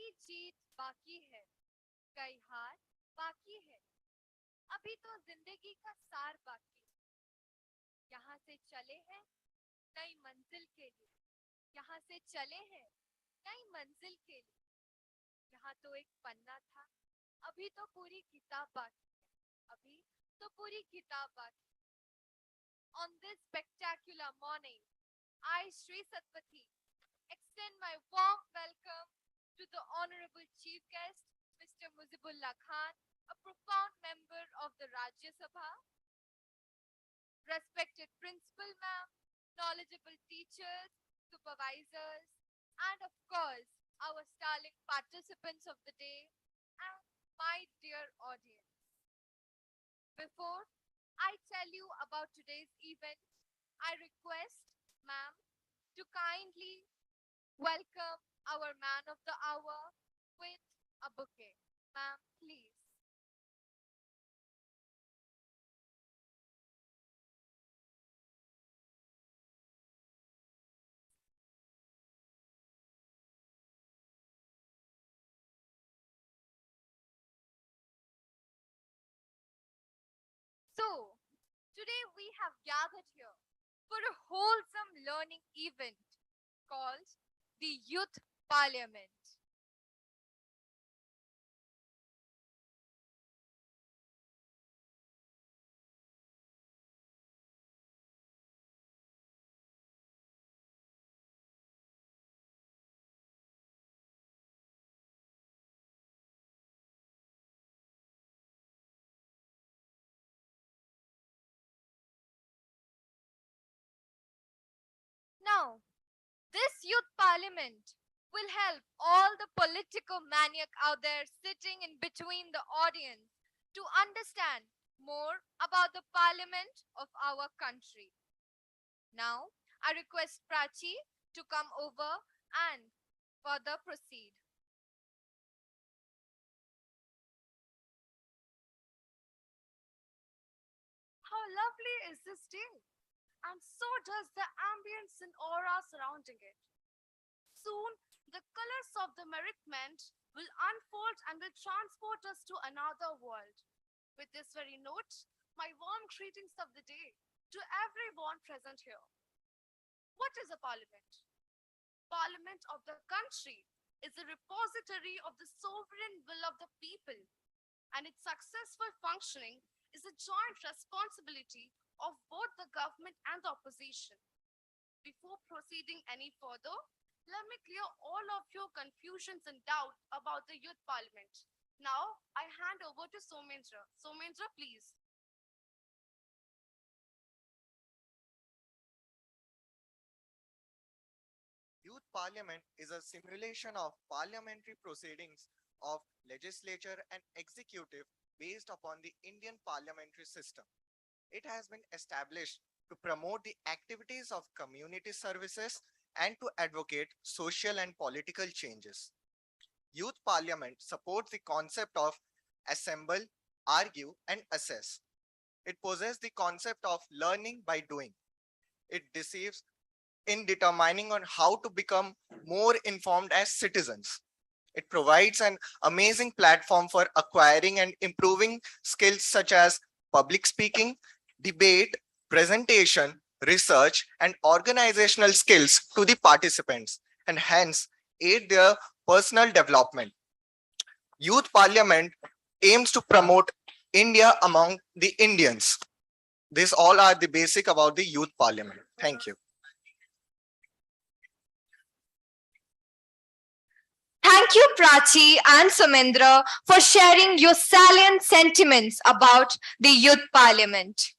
कई जीत बाकी है, कई हार बाकी है, अभी तो जिंदगी का सार बाकी है। यहाँ से चले हैं नई मंजिल के लिए, यहाँ से चले हैं नई मंजिल के लिए। यहाँ तो एक पन्ना था, अभी तो पूरी किताब बाकी है, अभी तो पूरी किताब बाकी है। On this spectacular morning, I, Sri Satpathy, extend my warm welcome to the Honorable Chief Guest, Mr. Muzibullah Khan, a profound member of the Rajya Sabha, respected Principal Ma'am, knowledgeable teachers, supervisors, and of course, our sterling participants of the day, and my dear audience. Before I tell you about today's event, I request Ma'am to kindly welcome our man of the hour with a bouquet. Ma'am, please. So, today we have gathered here for a wholesome learning event called the Youth Parliament. Now, this Youth Parliament will help all the political maniac out there sitting in between the audience to understand more about the parliament of our country. Now, I request Prachi to come over and further proceed. How lovely is this day? And so does the ambience and aura surrounding it. Soon, the colors of the meritment will unfold and will transport us to another world. With this very note, my warm greetings of the day to everyone present here. What is a parliament? Parliament of the country is a repository of the sovereign will of the people, and its successful functioning is a joint responsibility of both the government and the opposition. Before proceeding any further, let me clear all of your confusions and doubt about the Youth Parliament. Now, I hand over to Somendra. Somendra, please. Youth Parliament is a simulation of parliamentary proceedings of legislature and executive based upon the Indian parliamentary system. It has been established to promote the activities of community services and to advocate social and political changes. Youth Parliament supports the concept of assemble, argue, and assess. It possesses the concept of learning by doing. It deceives in determining on how to become more informed as citizens. It provides an amazing platform for acquiring and improving skills such as public speaking, debate, presentation, research, and organizational skills to the participants, and hence aid their personal development. Youth Parliament aims to promote India among the Indians. These all are the basic about the Youth Parliament. Thank you. Thank you, Prachi and Somendra, for sharing your salient sentiments about the Youth Parliament.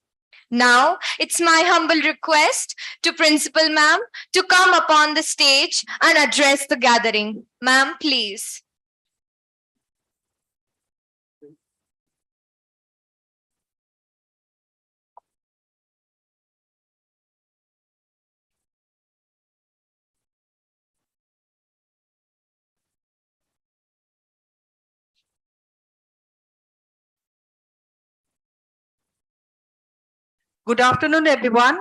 Now, it's my humble request to Principal Ma'am to come upon the stage and address the gathering. Ma'am, please. Good afternoon, everyone.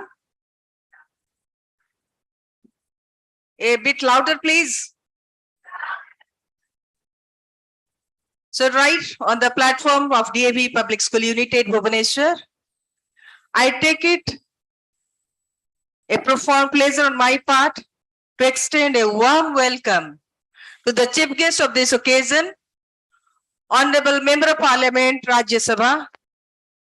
A bit louder, please. So right on the platform of DAV Public School Unit-VIII Bhubaneswar, I take it a profound pleasure on my part to extend a warm welcome to the chief guest of this occasion, Honorable Member of Parliament, Rajya Sabha,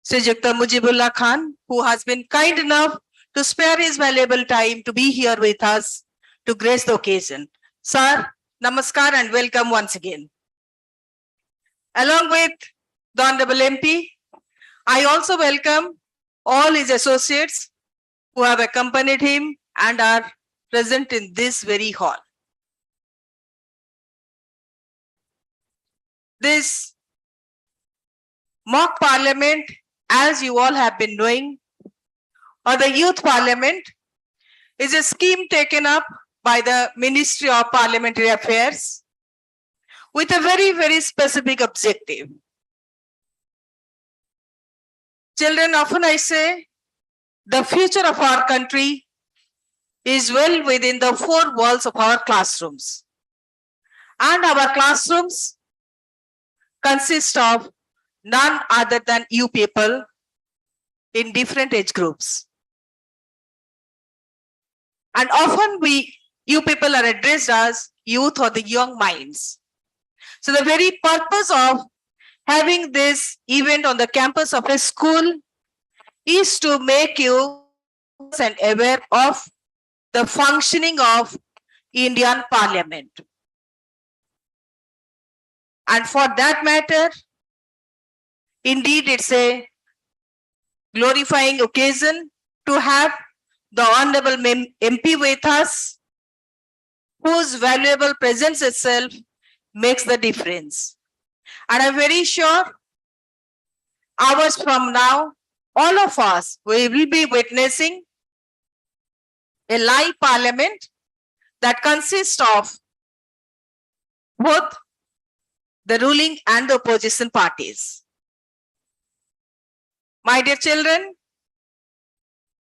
Sri Dr. Mujibullah Khan, who has been kind enough to spare his valuable time to be here with us to grace the occasion. Sir, namaskar and welcome once again. Along with the Honorable MP, I also welcome all his associates who have accompanied him and are present in this very hall. This mock parliament, as you all have been knowing, or the youth parliament, is a scheme taken up by the Ministry of Parliamentary Affairs with a very, very specific objective. Children, often I say, the future of our country is well within the four walls of our classrooms. And our classrooms consist of none other than you people in different age groups. And often you people are addressed as youth or the young minds. So the very purpose of having this event on the campus of a school is to make you and aware of the functioning of Indian Parliament. And for that matter, indeed it's a glorifying occasion to have the Honorable MP with us, whose valuable presence itself makes the difference. And I'm very sure hours from now, all of us, we will be witnessing a live parliament that consists of both the ruling and the opposition parties. My dear children,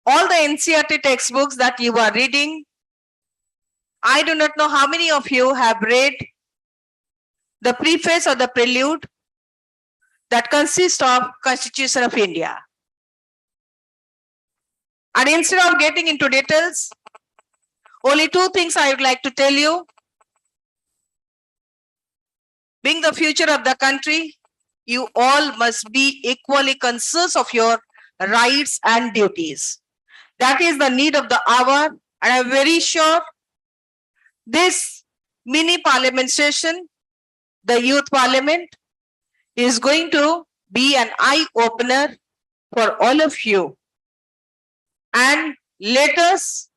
all the NCERT textbooks that you are reading, I do not know how many of you have read the preface or the prelude that consists of Constitution of India. And instead of getting into details, only two things I would like to tell you. Being the future of the country, you all must be equally conscious of your rights and duties. That is the need of the hour, and I'm very sure this mini parliament session, the youth parliament, is going to be an eye-opener for all of you. And let us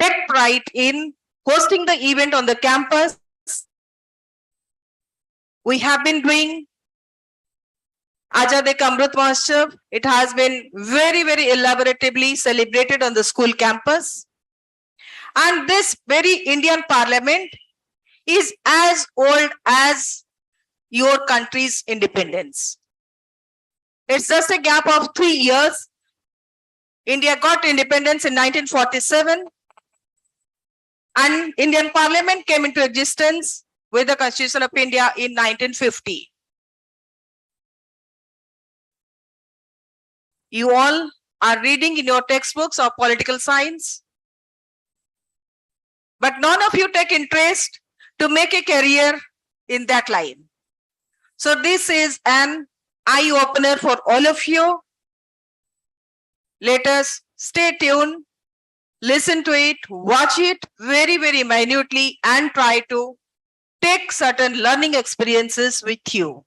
take pride in hosting the event on the campus. We have been doing Azadi Ka Amrit Mahotsav. It has been very, very elaboratively celebrated on the school campus. And this very Indian Parliament is as old as your country's independence. It's just a gap of 3 years. India got independence in 1947, and Indian Parliament came into existence with the Constitution of India in 1950. You all are reading in your textbooks of political science, but none of you take interest to make a career in that line. So this is an eye-opener for all of you. Let us stay tuned, listen to it, watch it very, very minutely, and try to take certain learning experiences with you.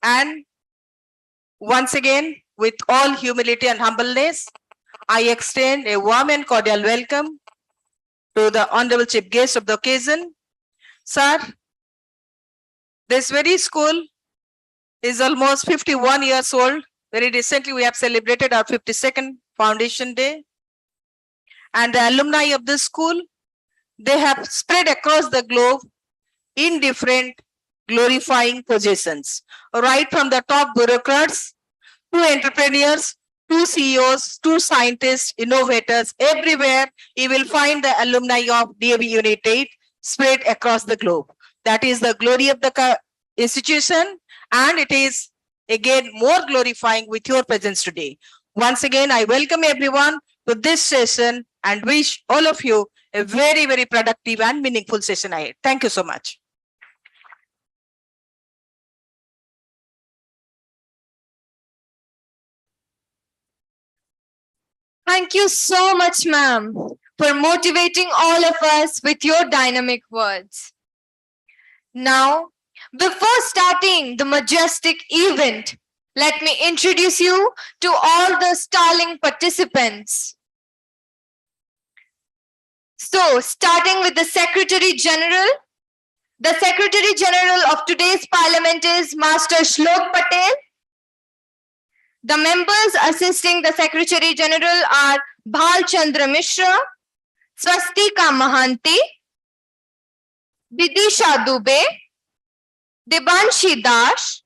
And once again, with all humility and humbleness, I extend a warm and cordial welcome to the Honorable Chief Guest of the occasion. Sir, this very school is almost 51 years old. Very recently, we have celebrated our 52nd Foundation Day. And the alumni of this school, they have spread across the globe in different glorifying positions, right from the top bureaucrats to entrepreneurs, to CEOs, to scientists, innovators. Everywhere you will find the alumni of DAV Unit-VIII spread across the globe. That is the glory of the institution, and it is again more glorifying with your presence today. Once again, I welcome everyone to this session and wish all of you a very, very productive and meaningful session ahead. Thank you so much. Thank you so much, ma'am, for motivating all of us with your dynamic words. Now, before starting the majestic event, let me introduce you to all the sterling participants. So, starting with the Secretary General. The Secretary General of today's Parliament is Master Shlok Patel. The members assisting the Secretary General are Bhal Chandra Mishra, Swastika Mahanti, Vidisha Dubey, Debanshi Das,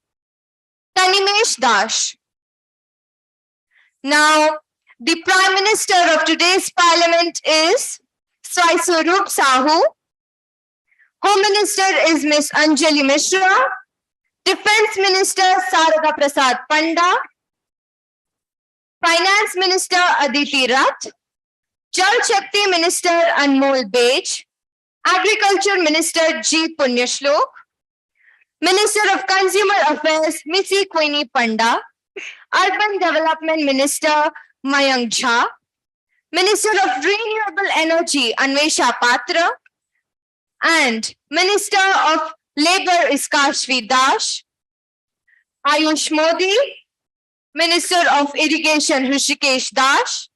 Tanimesh Das. Now, the Prime Minister of today's Parliament is Swai Swarup Sahu. Home Minister is Miss Anjali Mishra. Defense Minister Sarada Prasad Panda. Finance Minister Aditi Rath. Jal Shakti Minister Anmol Bej. Agriculture Minister G. Punyashlok. Minister of Consumer Affairs Missy Queenie Panda. Urban Development Minister Mayank Jha. Minister of Renewable Energy Anvesha Patra. And Minister of Labour is Kashvi Das. Ayush Modi. Minister of Irrigation Hrishikesh Das.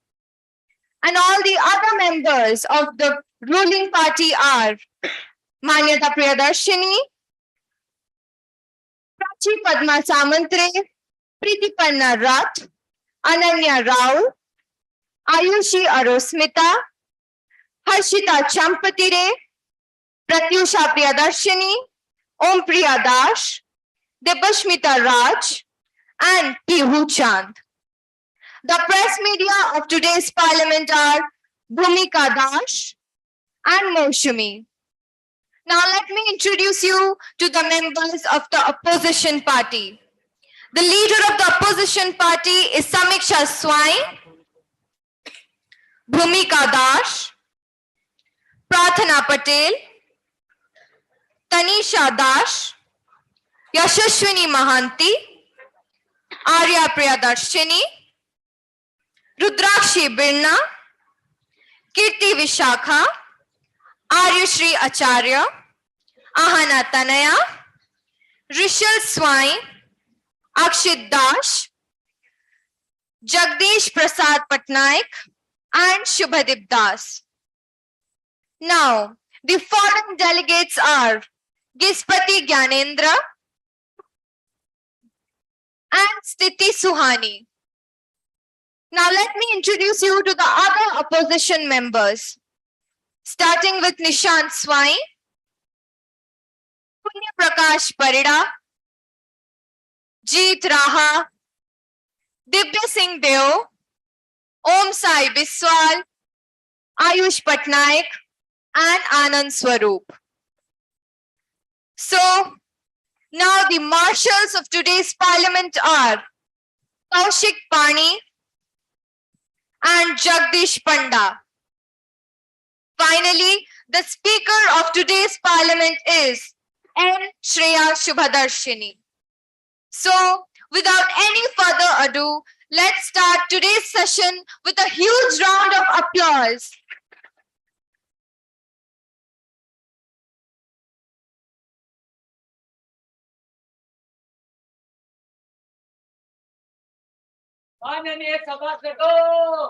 And all the other members of the ruling party are Manyata Priyadarshini, Prachi Padma Samantre, Pritipanna Rath, Ananya Rao, Ayushi Arosmita, Harshita Champatire, Pratyusha Priyadarshini, Om Priya Das, Debashmita Raj, and Pihu Chand. The press media of today's Parliament are Bhumika Das and Moshumi. Now let me introduce you to the members of the opposition party. The leader of the opposition party is Samiksha Swai, Bhumika Das, Prathana Patel, Tanisha Das, Yashashwini Mahanti, Arya Priyadarshini, Rudrakshi Birna, Kirti Vishakha, Aryashri Acharya, Ahana Tanaya, Rishal Swai, Akshit Das, Jagdish Prasad Patnaik, and Shubhadip Das. Now, the foreign delegates are Gispati Gyanendra and Stiti Suhani. Now let me introduce you to the other opposition members. Starting with Nishant Swai, Punya Prakash Parida, Jeet Raha, Dibya Singh Deo, Om Sai Biswal, Ayush Patnaik, and Anand Swarup. So, now the marshals of today's Parliament are Kaushik Pani and Jagdish Panda. Finally, the Speaker of today's Parliament is N. Shreya Shubhadarshini. So, without any further ado, let's start today's session with a huge round of applause. माननीय सभासदों,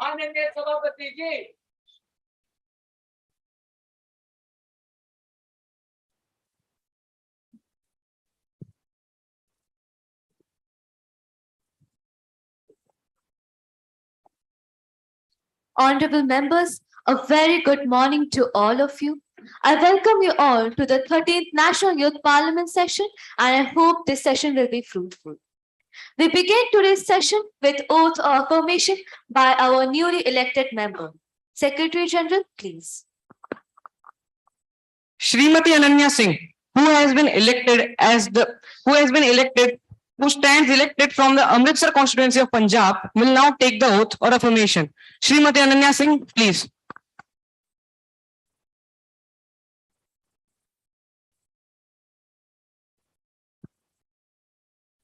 माननीय सभापति जी, Honorable members, a very good morning to all of you. I welcome you all to the 13th National Youth Parliament session, and I hope this session will be fruitful. We begin today's session with oath of affirmation by our newly elected member. Secretary General, please. Shrimati Ananya Singh who has been elected as the who has been elected who stands elected from the Amritsar constituency of Punjab will now take the oath or affirmation. Srimati Ananya Singh, please.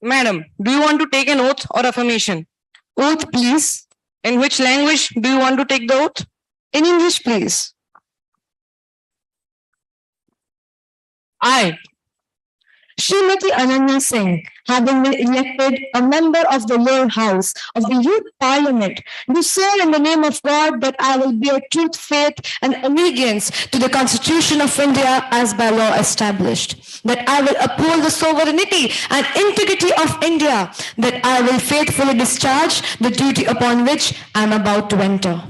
Madam, do you want to take an oath or affirmation? Oath, please. In which language do you want to take the oath? In English, please. I, Srimati Ananya Singh, having been elected a member of the lower house of the Youth Parliament, do swear in the name of God that I will bear truth, faith, and allegiance to the Constitution of India as by law established, that I will uphold the sovereignty and integrity of India, that I will faithfully discharge the duty upon which I am about to enter.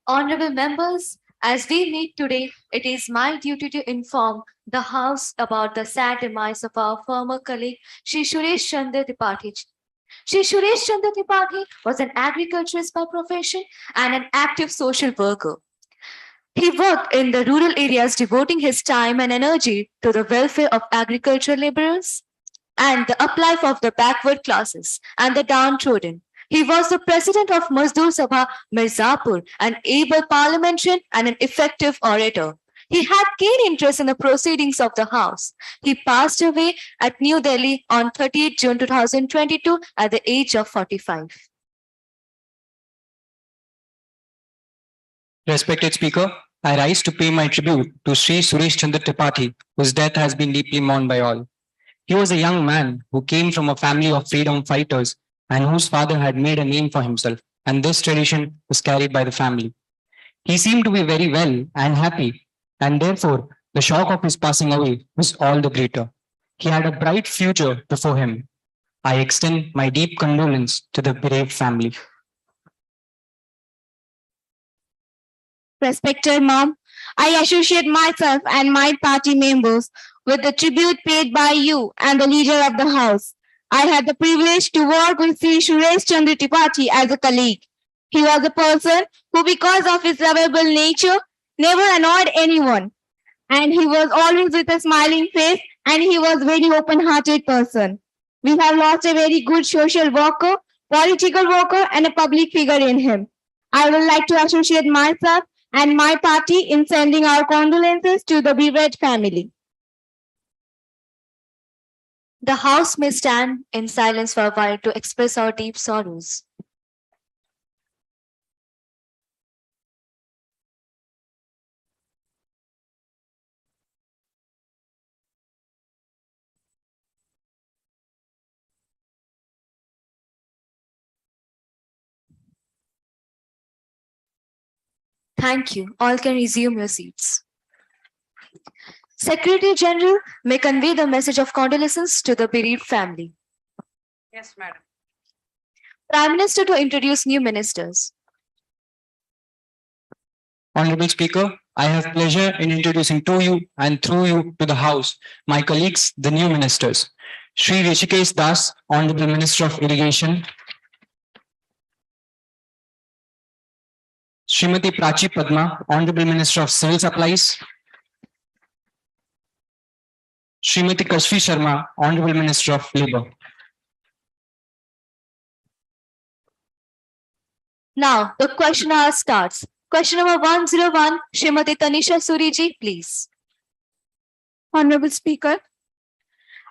Honorable members, as we meet today, it is my duty to inform the House about the sad demise of our former colleague, Shri Suresh Chandra Tripathi. Shri Suresh Chandra Tripathi was an agriculturist by profession and an active social worker. He worked in the rural areas, devoting his time and energy to the welfare of agricultural laborers and the uplife of the backward classes and the downtrodden. He was the president of Mazdoor Sabha Mirzapur, an able parliamentarian and an effective orator. He had keen interest in the proceedings of the House. He passed away at New Delhi on 30th June 2022 at the age of 45. Respected Speaker, I rise to pay my tribute to Sri Suresh Chandra Tripathi, whose death has been deeply mourned by all. He was a young man who came from a family of freedom fighters and whose father had made a name for himself, and this tradition was carried by the family. He seemed to be very well and happy, and therefore the shock of his passing away was all the greater. He had a bright future before him. I extend my deep condolence to the bereaved family. Respected Mom, I associate myself and my party members with the tribute paid by you and the leader of the House. I had the privilege to work with Sri Suresh Chandra Tripathi as a colleague. He was a person who, because of his lovable nature, never annoyed anyone. And he was always with a smiling face, and he was a very open-hearted person. We have lost a very good social worker, political worker, and a public figure in him. I would like to associate myself and my party in sending our condolences to the bereaved family. The House may stand in silence for a while to express our deep sorrows. Thank you. All can resume your seats. Secretary General may convey the message of condolences to the bereaved family. Yes, madam. Prime Minister to introduce new ministers. Honorable Speaker, I have pleasure in introducing to you and through you to the House, my colleagues, the new ministers. Shri Rishikesh Das, Honorable Minister of Irrigation. Srimati Prachi Padma, Honorable Minister of Civil Supplies. Srimati Kashvi Sharma, Honorable Minister of Labour. Now, the question hour starts. Question number 101, Srimati Tanisha Suriji, please. Honorable Speaker,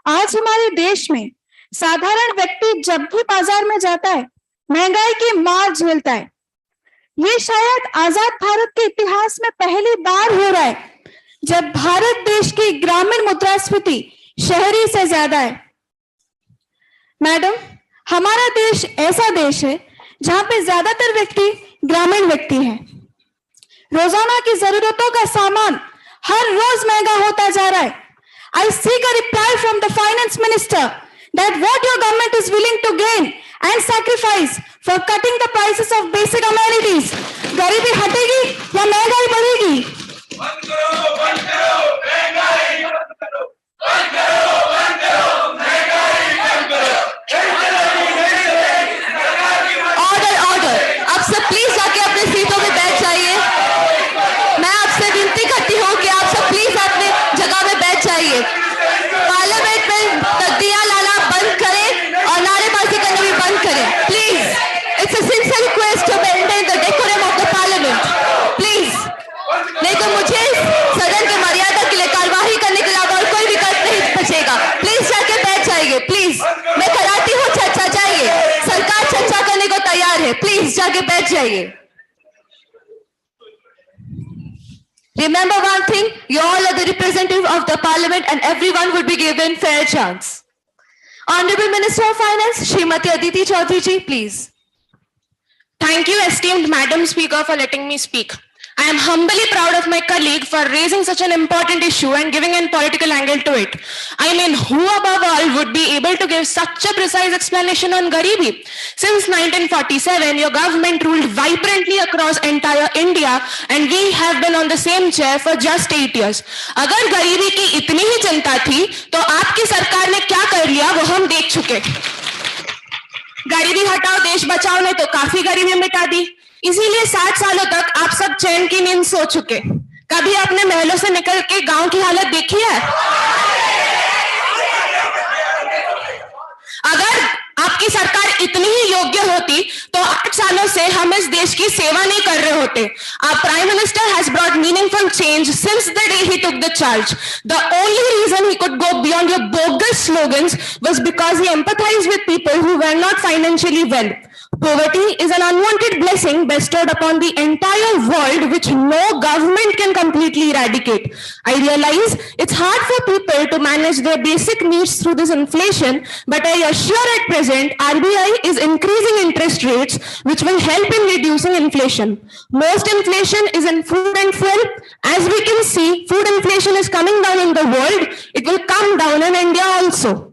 आज हमारे देश में साधारण व्यक्ति जब भी बाजार में जाता है महंगाई की मार झेलता है। ये शायद आजाद भारत के इतिहास में पहली बार हो रहा है जब भारत देश की ग्रामीण मुद्रास्फीति शहरी से ज्यादा है। मैडम, हमारा देश ऐसा देश है जहां पे ज्यादातर व्यक्ति ग्रामीण व्यक्ति हैं। रोजाना की जरूरतों का सामान हर रोज महंगा होता जा रहा है। I seek a reply from the finance minister that what your government is willing to gain and sacrifice for cutting the prices of basic amenities. गरीबी हटेगी या महंगाई बढ़ेगी? बंद करो, बंद करो, महंगाई बंद करो, बंद करो, बंद करो, महंगाई बंद करो। ऑर्डर ऑर्डर, आप सब प्लीज जाके अपने सीटों में बैठ जाइए। मैं आपसे विनती करती हूँ कि आप सब प्लीज अपने जगह में बैठ जाइए। पार्लियामेंट में तख्तियां लाना बंद करें और नारेबाजी करना भी बंद करें। Please, it's a sincere request to maintain the decorum of the Parliament. Please, नहीं तो मुझे सदन की मर्यादा के लिए कार्यवाही करने के अलावा और कोई विकल्प नहीं बचेगा। प्लीज जाके बैठ जाइए। प्लीज, मैं कराती हूँ चर्चा, जाइए। सरकार चर्चा करने को तैयार है। प्लीज जाके बैठ जाइए। Remember one thing, you all are the representative of the parliament and everyone would be given fair chance. Honorable Minister of Finance, Srimati Aditi Chaudhary ji, please. Thank you, esteemed Madam Speaker, for letting me speak. I am humbly proud of my colleague for raising such an important issue and giving a political angle to it. I mean, who above all would be able to give such a precise explanation on Garibi? Since 1947, your government ruled vibrantly across entire India and we have been on the same chair for just 8 years. अगर गरीबी की इतनी ही चिंता थी, तो आपकी सरकार ने क्या कर लिया वो हम देख चुके। गरीबी हटाओ देश बचाओ ने तो काफी गरीबी मिटा दी। इसीलिए 60 सालों तक आप सब चैन की नींद सो चुके। कभी अपने महलों से निकल के गांव की हालत देखी है? अगर आपकी सरकार इतनी ही योग्य होती तो 8 सालों से हम इस देश की सेवा नहीं कर रहे होते। Our Prime Minister has brought meaningful change since the day he took the charge. The only reason he could go beyond your bogus slogans was because he empathized with people who were not financially well. Poverty is an unwanted blessing bestowed upon the entire world which no government can completely eradicate. I realize it's hard for people to manage their basic needs through this inflation, but I assure at present RBI is increasing interest rates which will help in reducing inflation. Most inflation is in food and fuel. As we can see, food inflation is coming down in the world. It will come down in India also.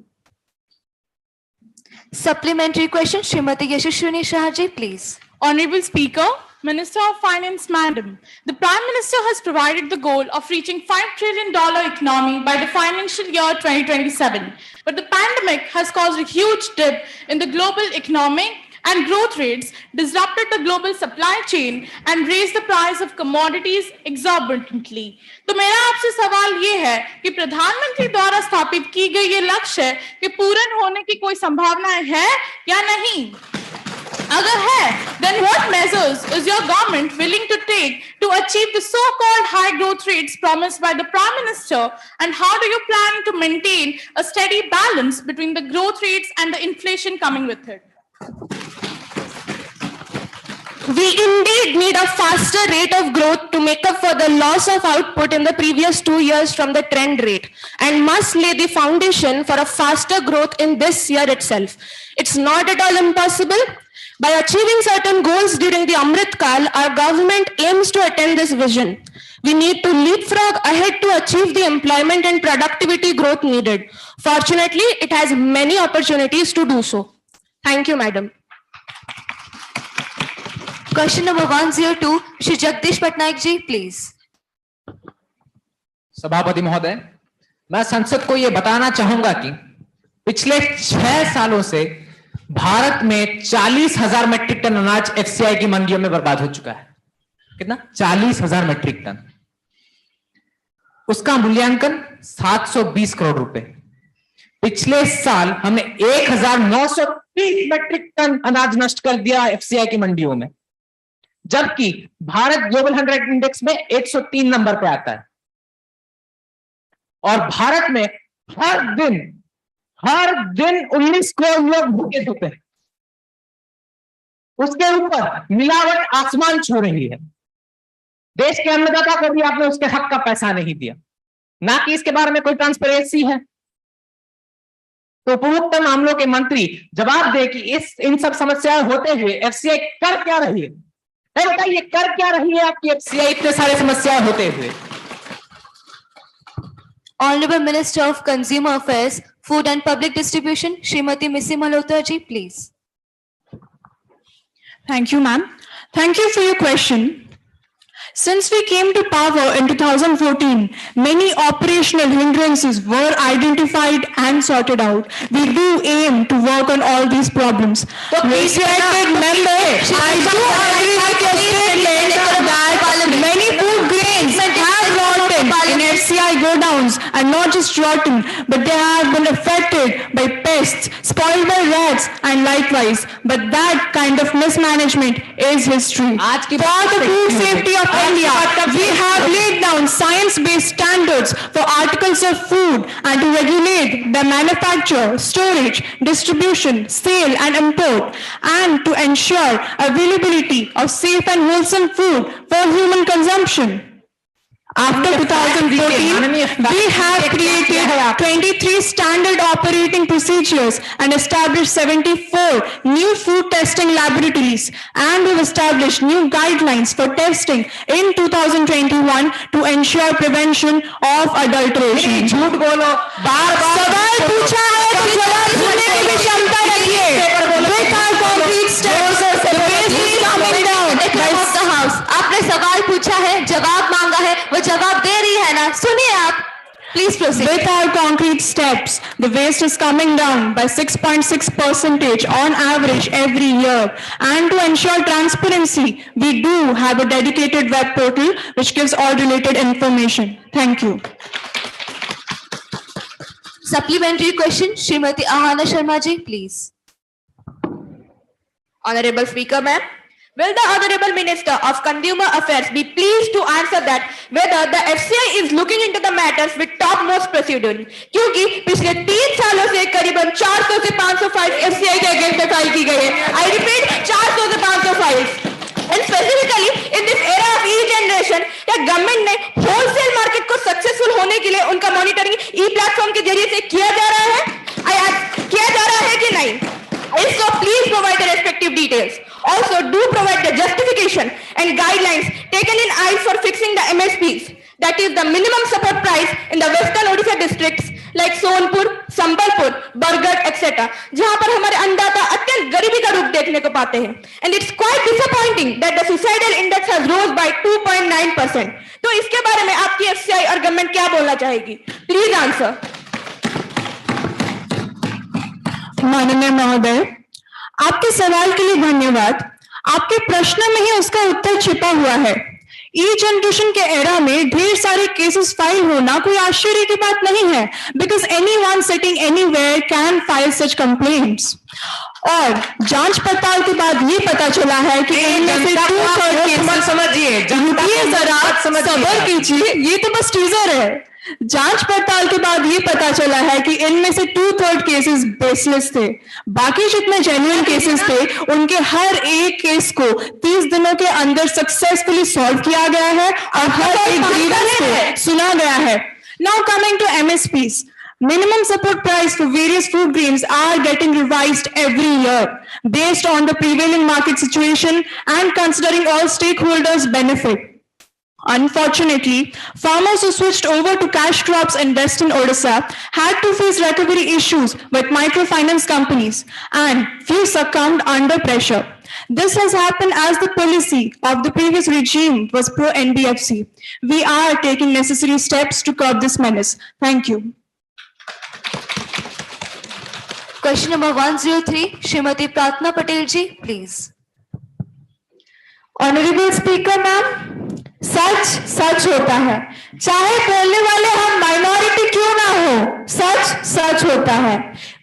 Supplementary question, Srimati Yashaswini Shah ji, please. Honorable Speaker, Minister of Finance, Madam, the Prime Minister has provided the goal of reaching $5 trillion economy by the financial year 2027. But the pandemic has caused a huge dip in the global economy and growth rates, disrupted the global supply chain and raised the price of commodities exorbitantly. तो मेरा आपसे सवाल ये है कि प्रधानमंत्री द्वारा स्थापित की गई ये लक्ष्य कि पूर्ण होने की कोई संभावनाएं है या नहीं? अगर है, then what measures is your government willing to take to achieve the so-called high growth rates promised by the Prime Minister, and how do you plan to maintain a steady balance between the growth rates and the inflation coming with it? We indeed need a faster rate of growth to make up for the loss of output in the previous 2 years from the trend rate, and must lay the foundation for a faster growth in this year itself. It's not at all impossible. By achieving certain goals during the Amrit Kal, our government aims to attain this vision. We need to leapfrog ahead to achieve the employment and productivity growth needed. Fortunately, it has many opportunities to do so. Thank you, Madam. Question number 102, Shri Jagdish Patnaik ji, please. सभापति महोदय, मैं संसद को ये बताना चाहूंगा कि पिछले 6 सालों से भारत में 40,000 मीट्रिक टन अनाज एफसीआई की मंडियों में बर्बाद हो चुका है। कितना? 40,000 मीट्रिक टन। उसका मूल्यांकन 720 करोड़ रुपए। पिछले साल हमने 1,930 मीट्रिक टन अनाज नष्ट कर दिया एफसीआई की मंडियों में, जबकि भारत ग्लोबल 100 इंडेक्स में 103 नंबर पे आता है। और भारत में हर दिन 19 करोड़ लोग भूखे सोते हैं। उसके ऊपर मिलावट आसमान छू रही है। देश के अन्नदाता को भी आपने उसके हक का पैसा नहीं दिया, ना कि इसके बारे में कोई ट्रांसपेरेंसी है। तो उपभोक्ता मामलों के मंत्री जवाब दे कि इन सब समस्याएं होते हुए एफसीआई कर क्या रही है? बताइए, कर क्या रही है आपकी एफसीआई इतने सारे समस्याएं होते हुए? Honorable Minister of Consumer Affairs, Food and Public Distribution, Srimati Missy Malhotra ji, please. Thank you, ma'am. Thank you for your question. Since we came to power in 2014, many operational hindrances were identified and sorted out. We do aim to work on all these problems. Respected member, I do agree with your statement that many food grains have rotten in FCI godowns, and not just rotten, but they have been affected by pests, spoiled by rats, and likewise. But that kind of mismanagement is history. For the food safety of India, we have laid down science-based standards for articles of food and to regulate the manufacture, storage, distribution, sale and import, and to ensure availability of safe and wholesome food for human consumption. After 2014, we have created 23 standard operating procedures and established 74 new food testing laboratories, and we've established new guidelines for testing in 2021 to ensure prevention of adulteration. झूठ बोलो, बार-बार सवाल पूछा है तो जवाब सुनने की भी क्षमता रखिए। With our concrete steps, the waste is coming down. Of the House, आपने सवाल पूछा है, जवाब मांगा है, वो जवाब दे रही है ना, सुनिए आप। Please proceed. With our concrete steps, the waste is coming down by 6.6% on average every year. And to ensure transparency, we do have a dedicated web portal which gives all related information. Thank you. Supplementary question, Srimati Ahana Sharma ji, please. Honorable Speaker, ma'am. Will the Honorable Minister of Consumer Affairs be pleased to answer that whether the FCI is looking into the matters with topmost precision? क्योंकि पिछले 3 सालों से करीबन 400 से 500 files FCI के against में file की गई है। I repeat, 400 से 500 files. And specifically in this era of e-generation, क्या गवर्नमेंट ने होलसेल मार्केट को सक्सेसफुल होने के लिए उनका मॉनिटरिंग ई-प्लेटफॉर्म के जरिए से किया जा रहा है? किया जा रहा है कि नहीं? If so, please provide the respective details. Also, do provide the justification and guidelines taken in eyes for fixing the MSPs, that is the minimum support price in the Western Odisha districts like Sonpur, Sambalpur, Bargarh, etc., जहां पर हमारे अन्नदाता अत्यंत गरीबी का रूप देखने को पाते हैं. And it's quite disappointing that the suicidal index has rose by 2.9%. तो इसके बारे में आपकी FCI और गवर्नमेंट क्या बोलना चाहेगी? Please answer. माननीय महोदय, आपके सवाल के लिए धन्यवाद। आपके प्रश्न में ही उसका उत्तर छिपा हुआ है। ई जनरेशन के एरा में ढेर सारे केसेस फाइल होना कोई आश्चर्य की बात नहीं है, because anyone sitting anywhere can file such complaints. और जांच पड़ताल के बाद ये पता चला है कि इनमें से 2/3 केसेस, समझिए, जरा सब्र कीजिए, ये तो बस टीजर है। जांच पड़ताल के बाद ये पता चला है कि इनमें से 2/3 केसेस बेसलेस थे। बाकी जितने जेन्युइन केसेस थे उनके हर एक केस को 30 दिनों के अंदर सक्सेसफुली सॉल्व किया गया है और हर एक ग्रीवेंस को सुना गया है। Now coming to MSPs, minimum support price for various food grains are getting revised every year based on the prevailing market situation and considering all stakeholders' benefit. Unfortunately, farmers who switched over to cash crops in Western Odisha had to face recovery issues with microfinance companies, and few succumbed under pressure. This has happened as the policy of the previous regime was pro-NBFC. We are taking necessary steps to curb this menace. Thank you. Question number 103, Srimati Pratna Patel ji, please. Honorable Speaker, ma'am, सच सच होता है, चाहे बोलने वाले हम minority क्यों ना हो, सच सच होता है।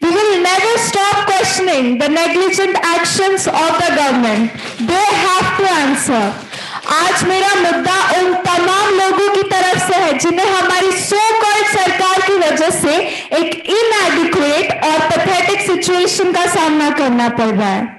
We will never stop questioning the negligent actions of the government. They have to answer. आज मेरा मुद्दा उन तमाम लोगों की तरफ से है जिन्हें हमारी सो कॉल्ड सरकार की वजह से एक inadequate और pathetic situation का सामना करना पड़ रहा है।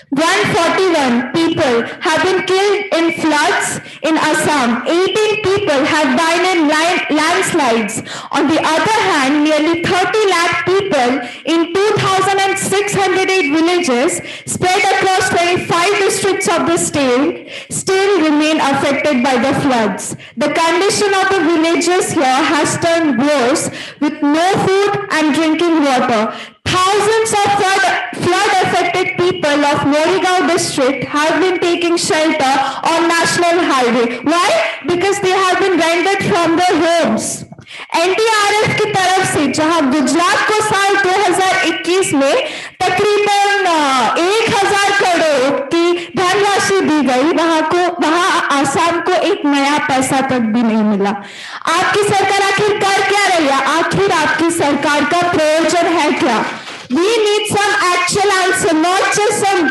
141 people have been killed in floods in Assam. 18 people have died in landslides. On the other hand, nearly 30 lakh people in 2,608 villages spread across 25 districts of the state still remain affected by the floods. The condition of the villages here has turned worse with no food and drinking water. Thousands of flood-affected people of Morigaon district have been taking shelter on National Highway. Why? Because they have been rendered from their homes. NDRF की तरफ से जहां गुजरात को साल 2021 में तकरीबन 1000 करोड़ की धनराशि दी गई, वहां आसाम को एक नया पैसा तक भी नहीं मिला। आपकी सरकार आखिर कर क्या रही है? आखिर आपकी सरकार का प्रयोजन है क्या? We need some actual answer, not just some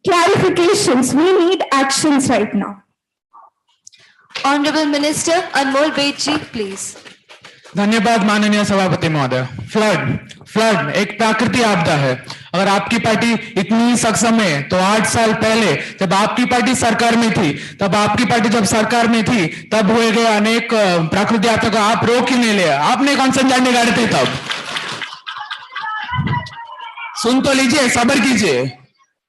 clarifications. We need actions right now. Honorable Minister Anmol Bedi, please. धन्यवाद माननीय सभापति महोदय। फ्लड एक प्राकृतिक आपदा है। अगर आपकी पार्टी इतनी सक्षम है तो 8 साल पहले जब आपकी पार्टी सरकार में थी, जब सरकार में थी तब हुए गए अनेक प्राकृतिक आपदा को आप रोक ही नहीं लिया। आपने कौन सा झंडे गाड़े थे तब? सुन तो लीजिए, सब्र कीजिए।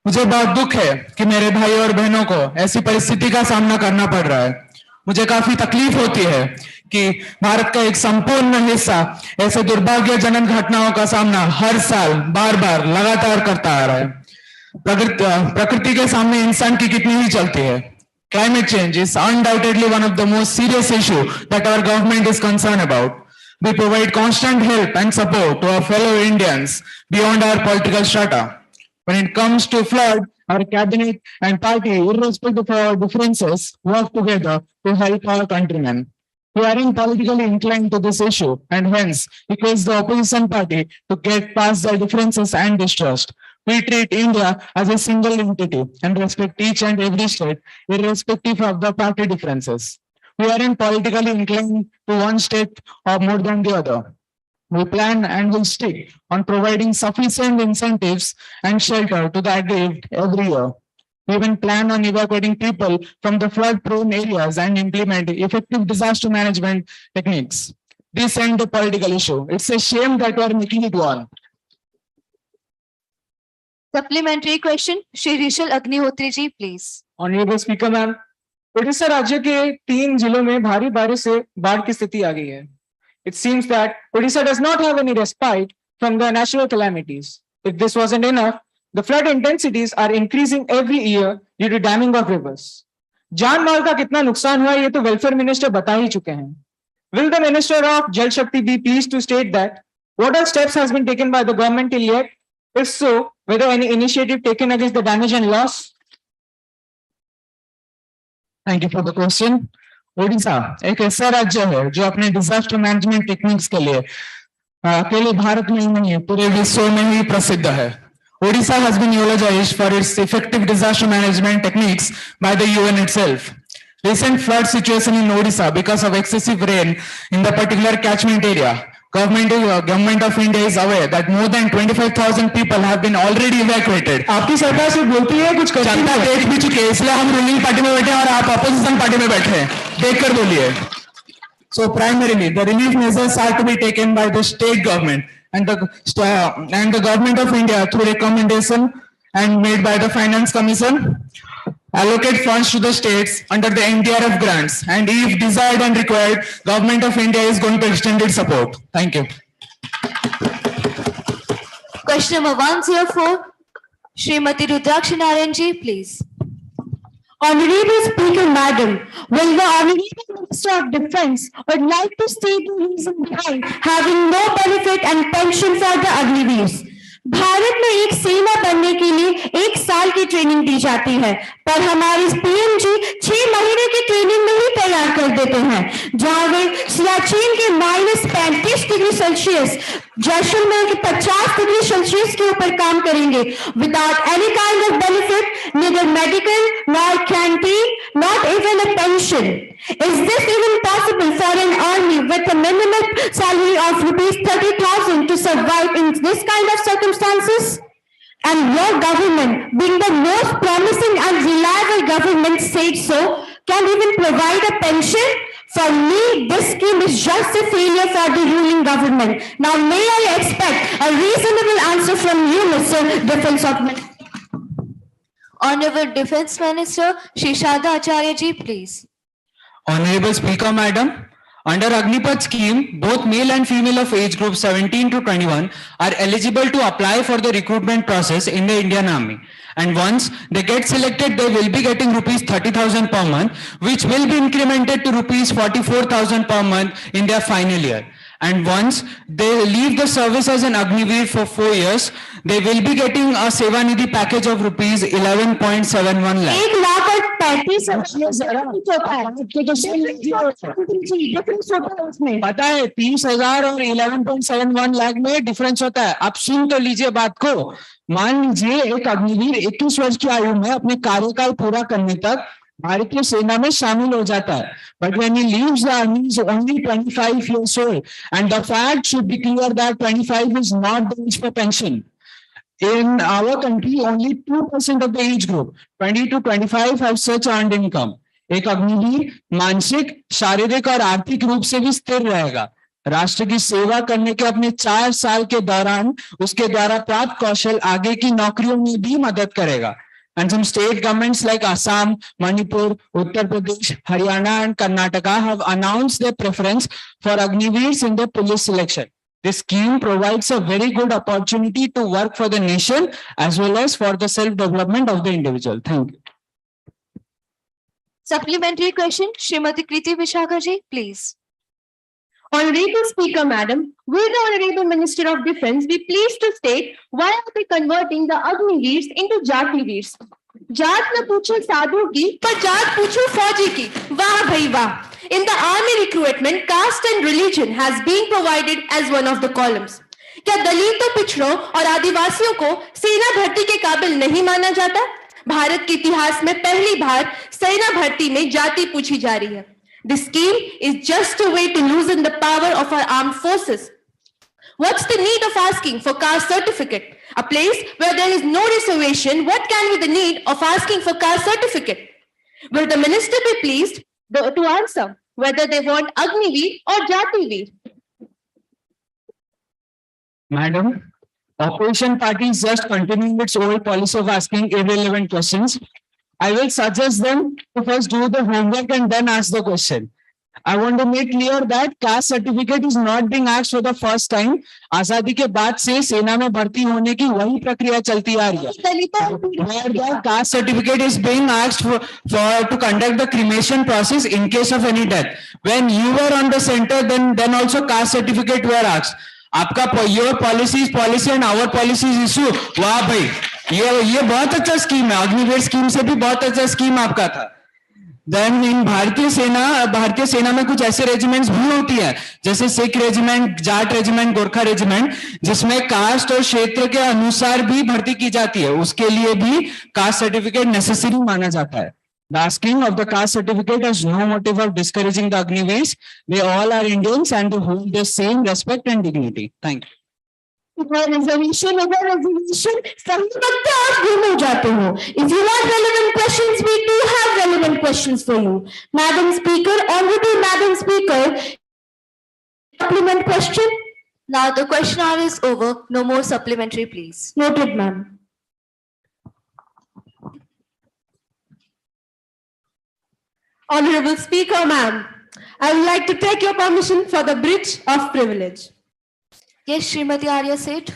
मुझे बहुत दुख है कि मेरे भाई और बहनों को ऐसी परिस्थिति का सामना करना पड़ रहा है। मुझे काफी तकलीफ होती है कि भारत का एक संपूर्ण हिस्सा ऐसे दुर्भाग्यजनक घटनाओं का सामना हर साल बार-बार लगातार करता आ रहा है। प्रकृति के सामने इंसान की कितनी ही चलती है। Climate change is undoubtedly one of the most serious issue that our government is concerned about. We provide constant help and support to our fellow Indians beyond our political strata. When it comes to flood, our cabinet and party, irrespective of our differences, work together to help our countrymen. We aren't politically inclined to this issue and hence request the opposition party to get past their differences and distrust. We treat India as a single entity and respect each and every state, irrespective of the party differences. We aren't politically inclined to one state or more than the other. We plan and will stick on providing sufficient incentives and shelter to the aggrieved every year. We even plan on evacuating people from the flood-prone areas and implement effective disaster management techniques. This ain't a political issue. It's a shame that we are making it one. Supplementary question, Shri Rishal Agnihotri ji, please. Honorable Speaker, ma'am, Orissa राज्य के 3 जिलों में भारी बारिश से बाढ़ की स्थिति आ गई है. It seems that Odisha does not have any respite from the natural calamities. If this wasn't enough, the flood intensities are increasing every year due to damming of rivers. जान माल का कितना नुकसान हुआ ये तो वेलफेयर मिनिस्टर बता ही चुके हैं. Will the Minister of Jal Shakti be pleased to state that what all steps has been taken by the government till yet? If so, whether any initiative taken against the damage and loss? Thank you for the question. Odisha एक ऐसा राज्य है जो अपने disaster management techniques के लिए अकेले भारत में ही नहीं पूरे विश्व में ही प्रसिद्ध है. Odisha has been eulogized for its effective disaster management techniques by the UN itself. Recent flood situation in Odisha because of excessive rain in the particular catchment area. Government of India is aware that more than 25,000 people have been already evacuated. आपकी सरकार से बोलती है कुछ करती है. जनता देख भी चुकी है, इसलिए हम रूलिंग पार्टी में बैठे हैं और आप अपोजिशन पार्टी में बैठे हैं. देखकर बोलिए. So primarily, the relief measures are to be taken by the state government and the government of India through recommendation and made by the Finance Commission. Allocate funds to the states under the NDRF grants, and if desired and required, Government of India is going to extend its support. Thank you. Question number 104, Srimati Rudrakshi Narayan ji, please. Honorable Speaker, Madam, will the Honorable Minister of Defence would like to state the reason behind having no benefit and pension for the Agniveers? Bharat में एक सेना बनने के लिए 1 साल की training दी जाती है, पर हमारे पीएम जी 6 महीने की ट्रेनिंग में ही तैयार कर देते हैं, जहां वे सियाचिन के -35 डिग्री सेल्सियस, जैसलमेर के 50 डिग्री सेल्सियस के ऊपर काम करेंगे without any kind of benefit, neither medical nor canteen, not even a pension. Is this even possible for an army with a minimum salary of rupees 30,000 to survive in this kind of circumstances? and your government, being the most promising and reliable government, said so, can even provide a pension? For me, this scheme is just a failure for the ruling government. Now, may I expect a reasonable answer from you, Mr. Defense Minister? Honorable Defense Minister Shri Shada Acharya ji, please. Honorable Speaker, Madam, under Agnipath scheme, both male and female of age group 17 to 21 are eligible to apply for the recruitment process in the Indian Army. And once they get selected, they will be getting rupees 30,000 per month, which will be incremented to rupees 44,000 per month in their final year. And once they leave the service as an Agniveer for 4 years, they will be getting a Sevanidhi package of rupees 11.71 lakh. 1 lakh और 35,000 पता है 30,000 और 11.71 लाख में difference होता है। आप सुन तो लीजिए बात को। मान लीजिए एक अग्निवीर 21 वर्ष की आयु में अपने कार्यकाल पूरा करने तक भारतीय सेना में शामिल हो जाता है, but when he leaves the army he is only 25 years old, and the fact should be clear that 25 is not the age for pension. In our country, only 2% of the age group, 20 to 25, have such earned income. एक अग्निवीर मानसिक, शारीरिक और आर्थिक रूप से भी स्थिर रहेगा। राष्ट्र की सेवा करने के अपने 4 साल के दौरान उसके द्वारा प्राप्त कौशल आगे की नौकरियों में भी मदद करेगा। And some state governments like Assam, Manipur, Uttar Pradesh, Haryana and Karnataka have announced their preference for Agniveers in the police selection. This scheme provides a very good opportunity to work for the nation as well as for the self-development of the individual. Thank you. Supplementary question, Srimati Kriti Vishakha ji, please. Honorable Speaker, Madam, will the Honorable Minister of Defence be pleased to state why are they converting the Agniveers into Jativeers? जात न पूछो साधु की पर जात पूछो फौजी की। वाह भाई वाह। In the army recruitment, caste and religion has been provided as one of the columns. क्या दलितों, पिछड़ों और आदिवासियों को सेना भर्ती के काबिल नहीं माना जाता? भारत के इतिहास में पहली बार सेना भर्ती में जाति पूछी जा रही है। This scheme is just a way to loosen the power of our armed forces. What's the need of asking for caste certificate? A place where there is no reservation, what can be the need of asking for caste certificate? Will the minister be pleased to answer whether they want Agniveer or Jativeer? Madam, opposition party is just continuing its old policy of asking irrelevant questions. I will suggest them to first do the homework and then ask the question. I want to make clear that caste certificate is not being asked for the first time. आजादी के बाद से सेना में भर्ती होने की वही प्रक्रिया चलती आ रही है। Where the caste certificate is being asked for to conduct the cremation process in case of any death. When you were on the center, then also caste certificate were asked. आपका your policy is policy and our policy is issue. वाह भाई, ये बहुत अच्छा scheme है। Agniveer scheme से भी बहुत अच्छा स्कीम आपका था। Then in भारतीय सेना में कुछ ऐसे रेजिमेंट्स भी होती है जैसे Sikh regiment, Jat regiment, Gorkha regiment, जिसमें कास्ट और क्षेत्र के अनुसार भी भर्ती की जाती है। उसके लिए भी कास्ट सर्टिफिकेट नेसेसरी माना जाता है। The asking of the caste certificate has no motive of discouraging the Agniveers. They all are Indians and they hold the same respect and dignity. Thank you. Reservation over reservation, सभी वक्त आप गुम हो जाते हो। If you want relevant questions, we do have relevant questions for you. Madam Speaker, Honorable Madam Speaker, supplement question. Now the question hour is over. No more supplementary, please. Noted, ma'am. Honorable Speaker, ma'am, I would like to take your permission for the bridge of privilege. Yes, Srimati Arya Seth.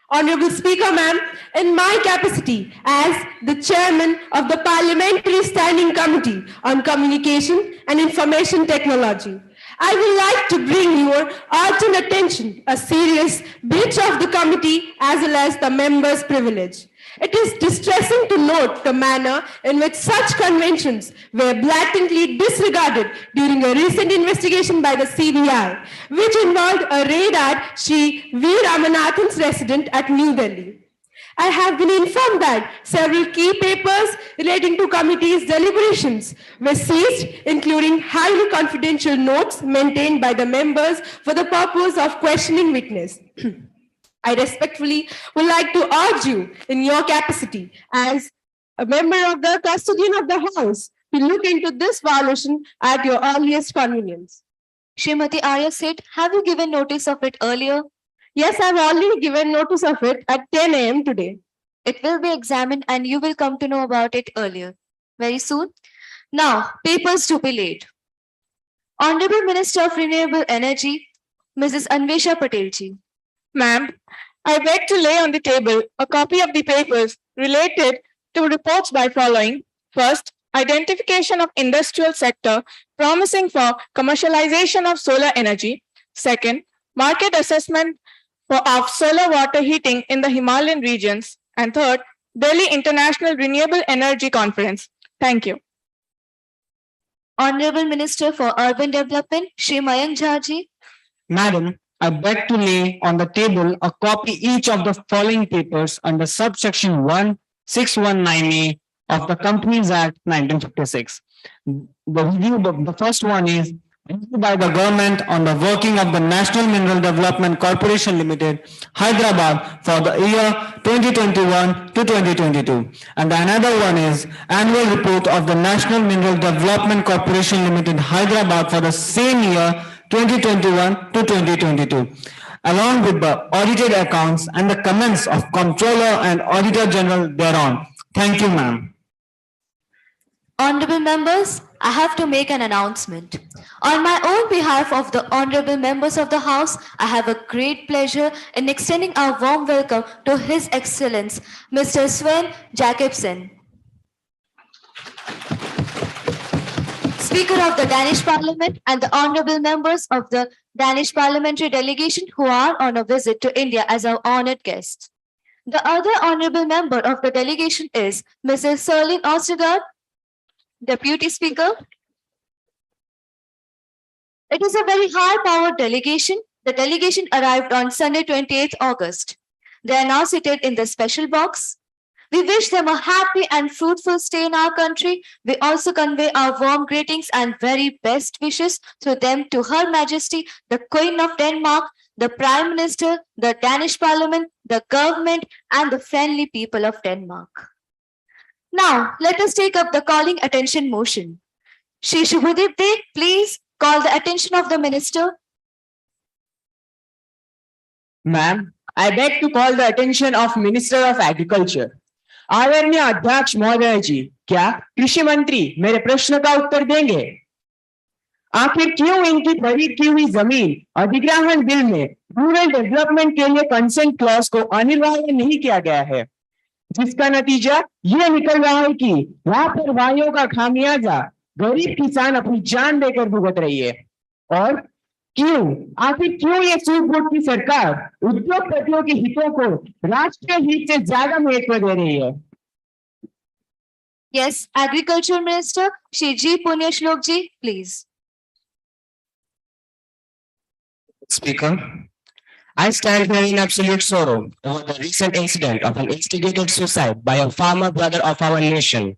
Honorable Speaker, ma'am, in my capacity as the chairman of the Parliamentary Standing Committee on Communication and Information Technology, I would like to bring your urgent attention a serious breach of the committee as well as the members' privilege. It is distressing to note the manner in which such conventions were blatantly disregarded during a recent investigation by the CBI, which involved a raid at Sri V. Ramanathan's residence at New Delhi. I have been informed that several key papers relating to committee's deliberations were seized, including highly confidential notes maintained by the members for the purpose of questioning witness. I respectfully would like to urge you in your capacity as a member of the custodian of the house to look into this violation at your earliest convenience. Srimati Arya said, have you given notice of it earlier? Yes, I've already given notice of it at 10 a.m. today. It will be examined and you will come to know about it earlier, very soon. Now, papers to be laid. Honorable Minister of Renewable Energy, Mrs. Anvesha Patelji. Ma'am, I beg to lay on the table a copy of the papers related to reports by following. First, identification of industrial sector promising for commercialization of solar energy. Second, market assessment of solar water heating in the Himalayan regions. And third, Delhi International Renewable Energy Conference. Thank you. Honorable Minister for Urban Development, Shri Mayank Jhaji. Madam, I beg to lay on the table a copy each of the following papers under subsection 1619A of the Companies Act 1956. The first one is review by the government on the working of the National Mineral Development Corporation Limited, Hyderabad for the year 2021 to 2022. And the another one is annual report of the National Mineral Development Corporation Limited, Hyderabad for the same year 2021 to 2022, along with the audited accounts and the comments of Comptroller and Auditor General thereon. Thank you, ma'am. Honorable members, I have to make an announcement. On my own behalf of the honorable members of the House, I have a great pleasure in extending our warm welcome to His Excellence, Mr. Sven Jacobsen, Speaker of the Danish Parliament, and the honorable members of the Danish parliamentary delegation who are on a visit to India as our honored guests. The other honorable member of the delegation is Mrs. Serlin Ostergaard, Deputy Speaker. It is a very high-powered delegation. The delegation arrived on Sunday, 28th August. They are now seated in the special box. We wish them a happy and fruitful stay in our country. We also convey our warm greetings and very best wishes through them to Her Majesty, the Queen of Denmark, the Prime Minister, the Danish Parliament, the government, and the friendly people of Denmark. Now, let us take up the calling attention motion. Shri Shubhadeep Dey, please call the attention of the Minister. Ma'am, I beg to call the attention of Minister of Agriculture. आदरणीय अध्यक्ष महोदय जी, क्या कृषि मंत्री मेरे प्रश्न का उत्तर देंगे? आखिर क्यों इनकी खरीद की हुई जमीन अधिग्रहण बिल में रूरल डेवलपमेंट के लिए कंसेंट क्लॉज को अनिवार्य नहीं किया गया है, जिसका नतीजा ये निकल रहा है कि लापरवाहियों का खामियाजा गरीब किसान अपनी जान देकर भुगत रही है? और क्यों, आखिर क्यों ये सूझबूझ की सरकार उद्योगपतियों के हितों को राष्ट्रीय हित से ज्यादा महत्व दे रही है? Yes, Agriculture Minister Shri G. Punyashlok ji, please. Speaker, I stand here in absolute sorrow over the recent incident of an instigated suicide by a farmer brother of our nation.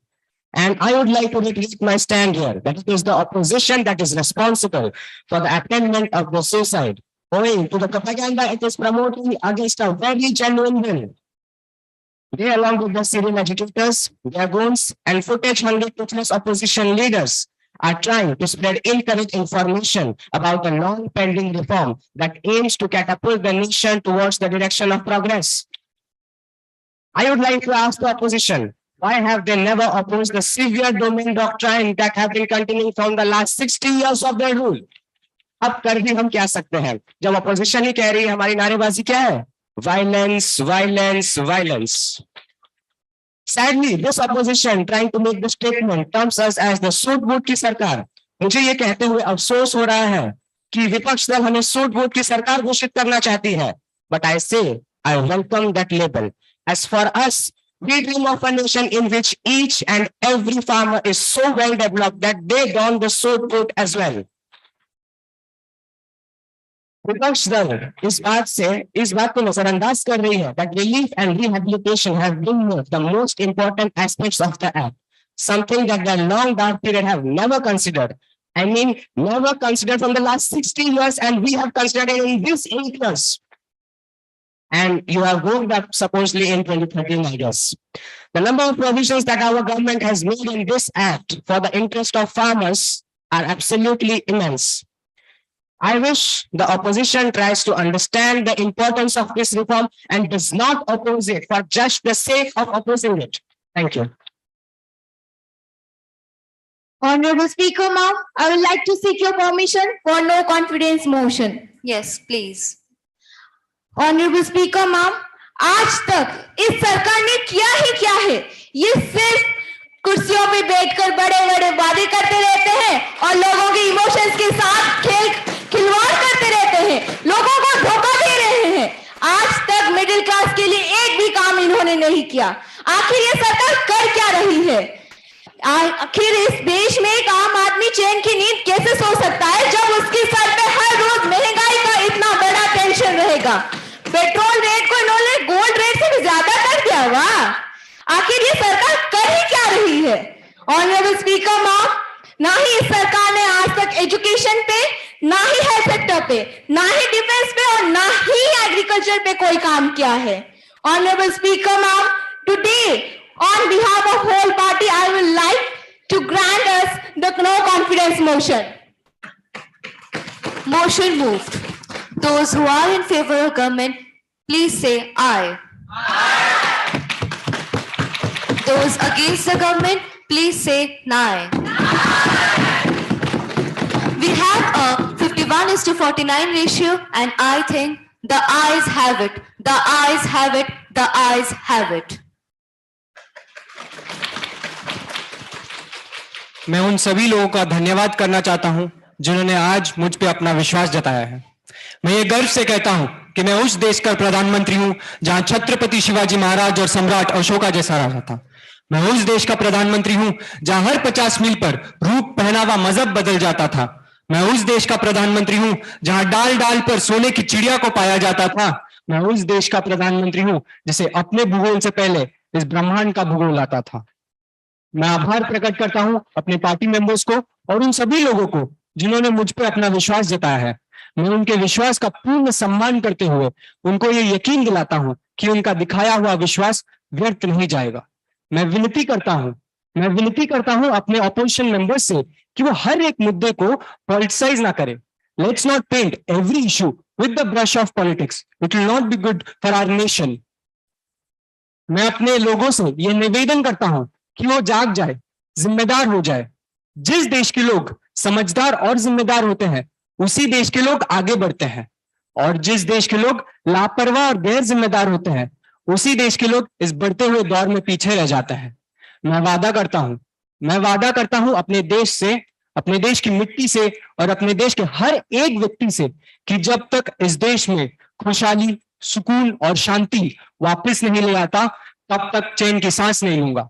And I would like to repeat my stand here that it is the opposition that is responsible for the attainment of the suicide, owing to the propaganda it is promoting against a very genuine bill. They, along with the civil agitators, their goons, and footage-hungry toothless opposition leaders, are trying to spread incorrect information about a non-pending reform that aims to catapult the nation towards the direction of progress. I would like to ask the opposition, why have they never opposed the severe domain doctrine that have been continuing from the last 60 years of their rule? अब कर भी हम क्या सकते हैं जब opposition ही कह रही है हमारी नारेबाजी क्या है? Violence, violence, violence. Sadly, this opposition trying to make the statement terms us as the suit-boot की सरकार. मुझे ये कहते हुए अफसोस हो रहा है कि विपक्ष दल हमें सूट-बूट की सरकार घोषित करना चाहती है. But I say, I welcome that label. As for us, we dream of a nation in which each and every farmer is so well developed that they don the suit-boot as well. विपक्ष दल इस बात को नजरअंदाज कर रही है that relief and rehabilitation have been the most important aspects of the act, something that the long dark period have never considered. I mean, never considered from the last 60 years, and we have considered it in this 8 years. and you have worked up supposedly in 2013, I guess. The number of provisions that our government has made in this act for the interest of farmers are absolutely immense. I wish the opposition tries to understand the importance of this reform and does not oppose it for just the sake of opposing it. Thank you. Honorable Speaker, ma'am, I would like to seek your permission for no confidence motion. Yes, please. Honourable speaker ma'am, आज तक इस सरकार ने किया ही क्या है? ये सिर्फ कुर्सियों पे बैठकर बड़े बड़े वादे करते रहते हैं और लोगों के इमोशंस के साथ खिलवाड़ करते रहते हैं, लोगों को धोखा दे रहे हैं। आज तक मिडिल क्लास के लिए एक भी काम इन्होंने नहीं किया। आखिर ये सरकार कर क्या रही है? आखिर इस देश में एक आम आदमी चैन की नींद कैसे सो सकता है जब उसके सर पे हर रोज महंगाई का इतना बड़ा टेंशन रहेगा? पेट्रोल रेट को इन्होंने गोल्ड रेट से भी ज्यादा कर दिया। वाह, आखिर ये सरकार कर ही क्या रही है? ऑनरेबल स्पीकर मैम, ना ही इस सरकार ने आज तक एजुकेशन पे, ना ही हेल्थ सेक्टर पे, ना ही डिफेंस पे और ना ही एग्रीकल्चर पे कोई काम किया है। Honourable speaker ma'am, today on behalf of whole party, I would like to grant us the no confidence motion. Motion moved. Those who are in favor of government, please say aye. Aye. Those against the government, please say nay. We have a 51:49 ratio, and I think the ayes have it. The ayes have it. The ayes have it. मैं उन सभी लोगों का धन्यवाद करना चाहता हूं जिन्होंने आज मुझ पे अपना विश्वास जताया है। मैं ये गर्व से कहता हूं कि मैं उस देश का प्रधानमंत्री हूं जहां छत्रपति शिवाजी महाराज और सम्राट अशोका जैसा राजा था। मैं उस देश का प्रधानमंत्री हूं जहां हर 50 मील पर रूप, पहनावा, मजहब बदल जाता था। मैं उस देश का प्रधानमंत्री हूं जहां डाल डाल पर सोने की चिड़िया को पाया जाता था। मैं उस देश का प्रधानमंत्री हूं जिसे अपने भूगोल से पहले इस ब्रह्मांड का भूगोल आता था। मैं आभार प्रकट करता हूं अपने पार्टी मेंबर्स को और उन सभी लोगों को जिन्होंने मुझ पर अपना विश्वास जताया है। मैं उनके विश्वास का पूर्ण सम्मान करते हुए उनको ये यकीन दिलाता हूं कि उनका दिखाया हुआ विश्वास व्यर्थ नहीं जाएगा। मैं विनती करता हूं अपने ऑपोजिशन मेंबर्स से कि वो हर एक मुद्दे को पॉलिटिसाइज ना करें। Let's not paint every issue with the brush of politics, it will not be good for our nation. मैं अपने लोगों से यह निवेदन करता हूं कि वो जाग जाए, जिम्मेदार हो जाए। जिस देश के लोग समझदार और जिम्मेदार होते हैं उसी देश के लोग आगे बढ़ते हैं, और जिस देश के लोग लापरवाह और गैर जिम्मेदार होते हैं उसी देश के लोग इस बढ़ते हुए दौर में पीछे रह जाते हैं। मैं वादा करता हूं अपने देश से, अपने देश की मिट्टी से और अपने देश के हर एक व्यक्ति से कि जब तक इस देश में खुशहाली, सुकून और शांति वापस नहीं ले आता तब तक चैन की सांस नहीं लूंगा।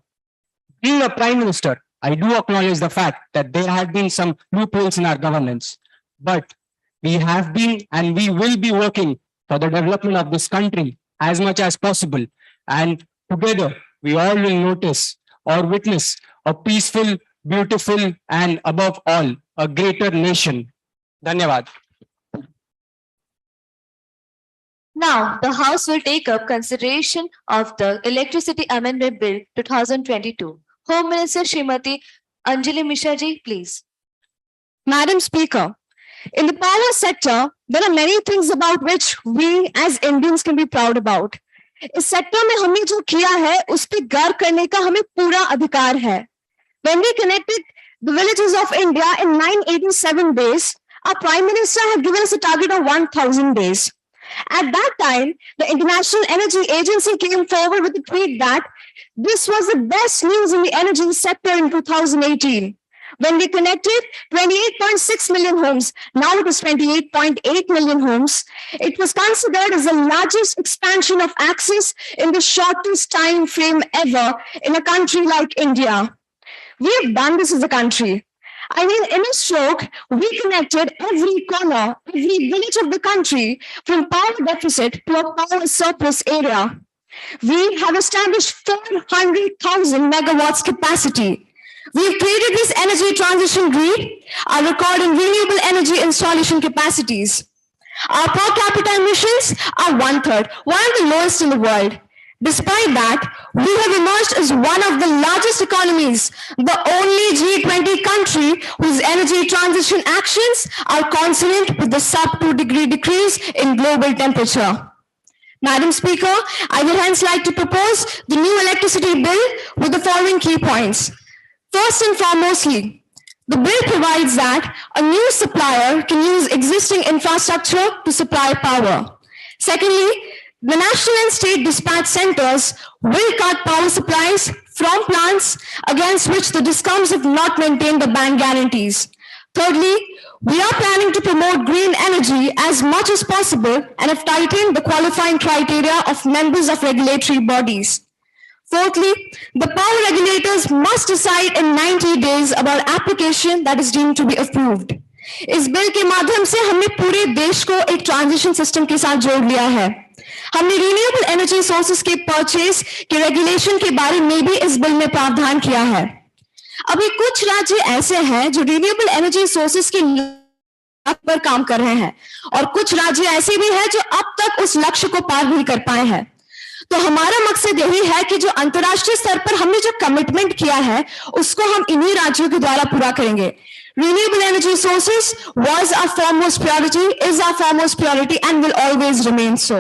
Being a prime minister, I do acknowledge the fact that there have been some loopholes in our governance, but we have been and we will be working for the development of this country as much as possible, and together we all will notice or witness a peaceful, beautiful, and above all, a greater nation. Dhanyavad. Now, the House will take up consideration of the Electricity Amendment Bill 2022. Home Minister Srimati Anjali Mishra ji, please. Madam Speaker, in the power sector, there are many things about which we as Indians can be proud about. इस sector में हमने जो किया है उस पर गर्व करने का हमें पूरा अधिकार है। When we connected the villages of India in 987 days, our Prime Minister had given us a target of 1,000 days. At that time, the International Energy Agency came forward with a tweet that this was the best news in the energy sector in 2018. When we connected 28.6 million homes, now it is 28.8 million homes, it was considered as the largest expansion of access in the shortest time frame ever in a country like India. We have done this as a country. I mean, in a stroke, we connected every corner, every village of the country from power deficit to a power surplus area. We have established 400,000 megawatts capacity. We've created this energy transition grid, our record in renewable energy installation capacities. Our per capita emissions are 1/3, one of the lowest in the world. Despite that, we have emerged as one of the largest economies, the only G20 country whose energy transition actions are consonant with the sub-2-degree decrease in global temperature. Madam Speaker, I would hence like to propose the new electricity bill with the following key points. First and foremostly, the bill provides that a new supplier can use existing infrastructure to supply power. Secondly, the national and state dispatch centers will cut power supplies from plants against which the DISCOMs have not maintained the bank guarantees. Thirdly, we are planning to promote green energy as much as possible and have tightened the qualifying criteria of members of regulatory bodies. Fourthly, the power regulators must decide in 90 days about application that is deemed to be approved. इस bill के माध्यम से हमने पूरे देश को एक transition system के साथ जोड़ लिया है. हमने रिन्यूएबल एनर्जी सोर्सेस के परचेज के रेगुलेशन के बारे में भी इस बिल में प्रावधान किया है. अभी कुछ राज्य ऐसे हैं जो रिन्यूएबल एनर्जी सोर्सेस के पर काम कर रहे हैं और कुछ राज्य ऐसे भी हैं जो अब तक उस लक्ष्य को पार नहीं कर पाए हैं. तो हमारा मकसद यही है कि जो अंतर्राष्ट्रीय स्तर पर हमने जो कमिटमेंट किया है उसको हम इन्हीं राज्यों के द्वारा पूरा करेंगे. Renewable energy sources was our foremost priority, is our foremost priority and will always remain so.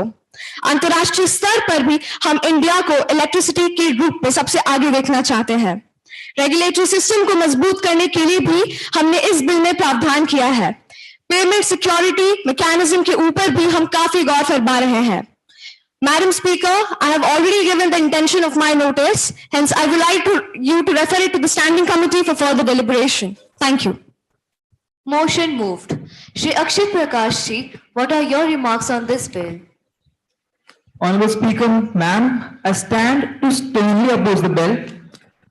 अंतर्राष्ट्रीय स्तर पर भी हम इंडिया को इलेक्ट्रिसिटी के रूप में सबसे आगे देखना चाहते हैं. रेगुलेटरी सिस्टम को मजबूत करने के लिए भी हमने इस बिल में प्रावधान किया है. पेमेंट सिक्योरिटी मैकेनिज्म के ऊपर भी हम काफी गौर फरमा रहे हैं. Madam Speaker, I have already given the intention of my notice, hence I would like you to refer it to the Standing Committee for further deliberation. Thank you. Motion moved. Shri Akshay Prakash ji, what are your remarks on this bill? Honorable Speaker, ma'am, I stand to strongly oppose the bill.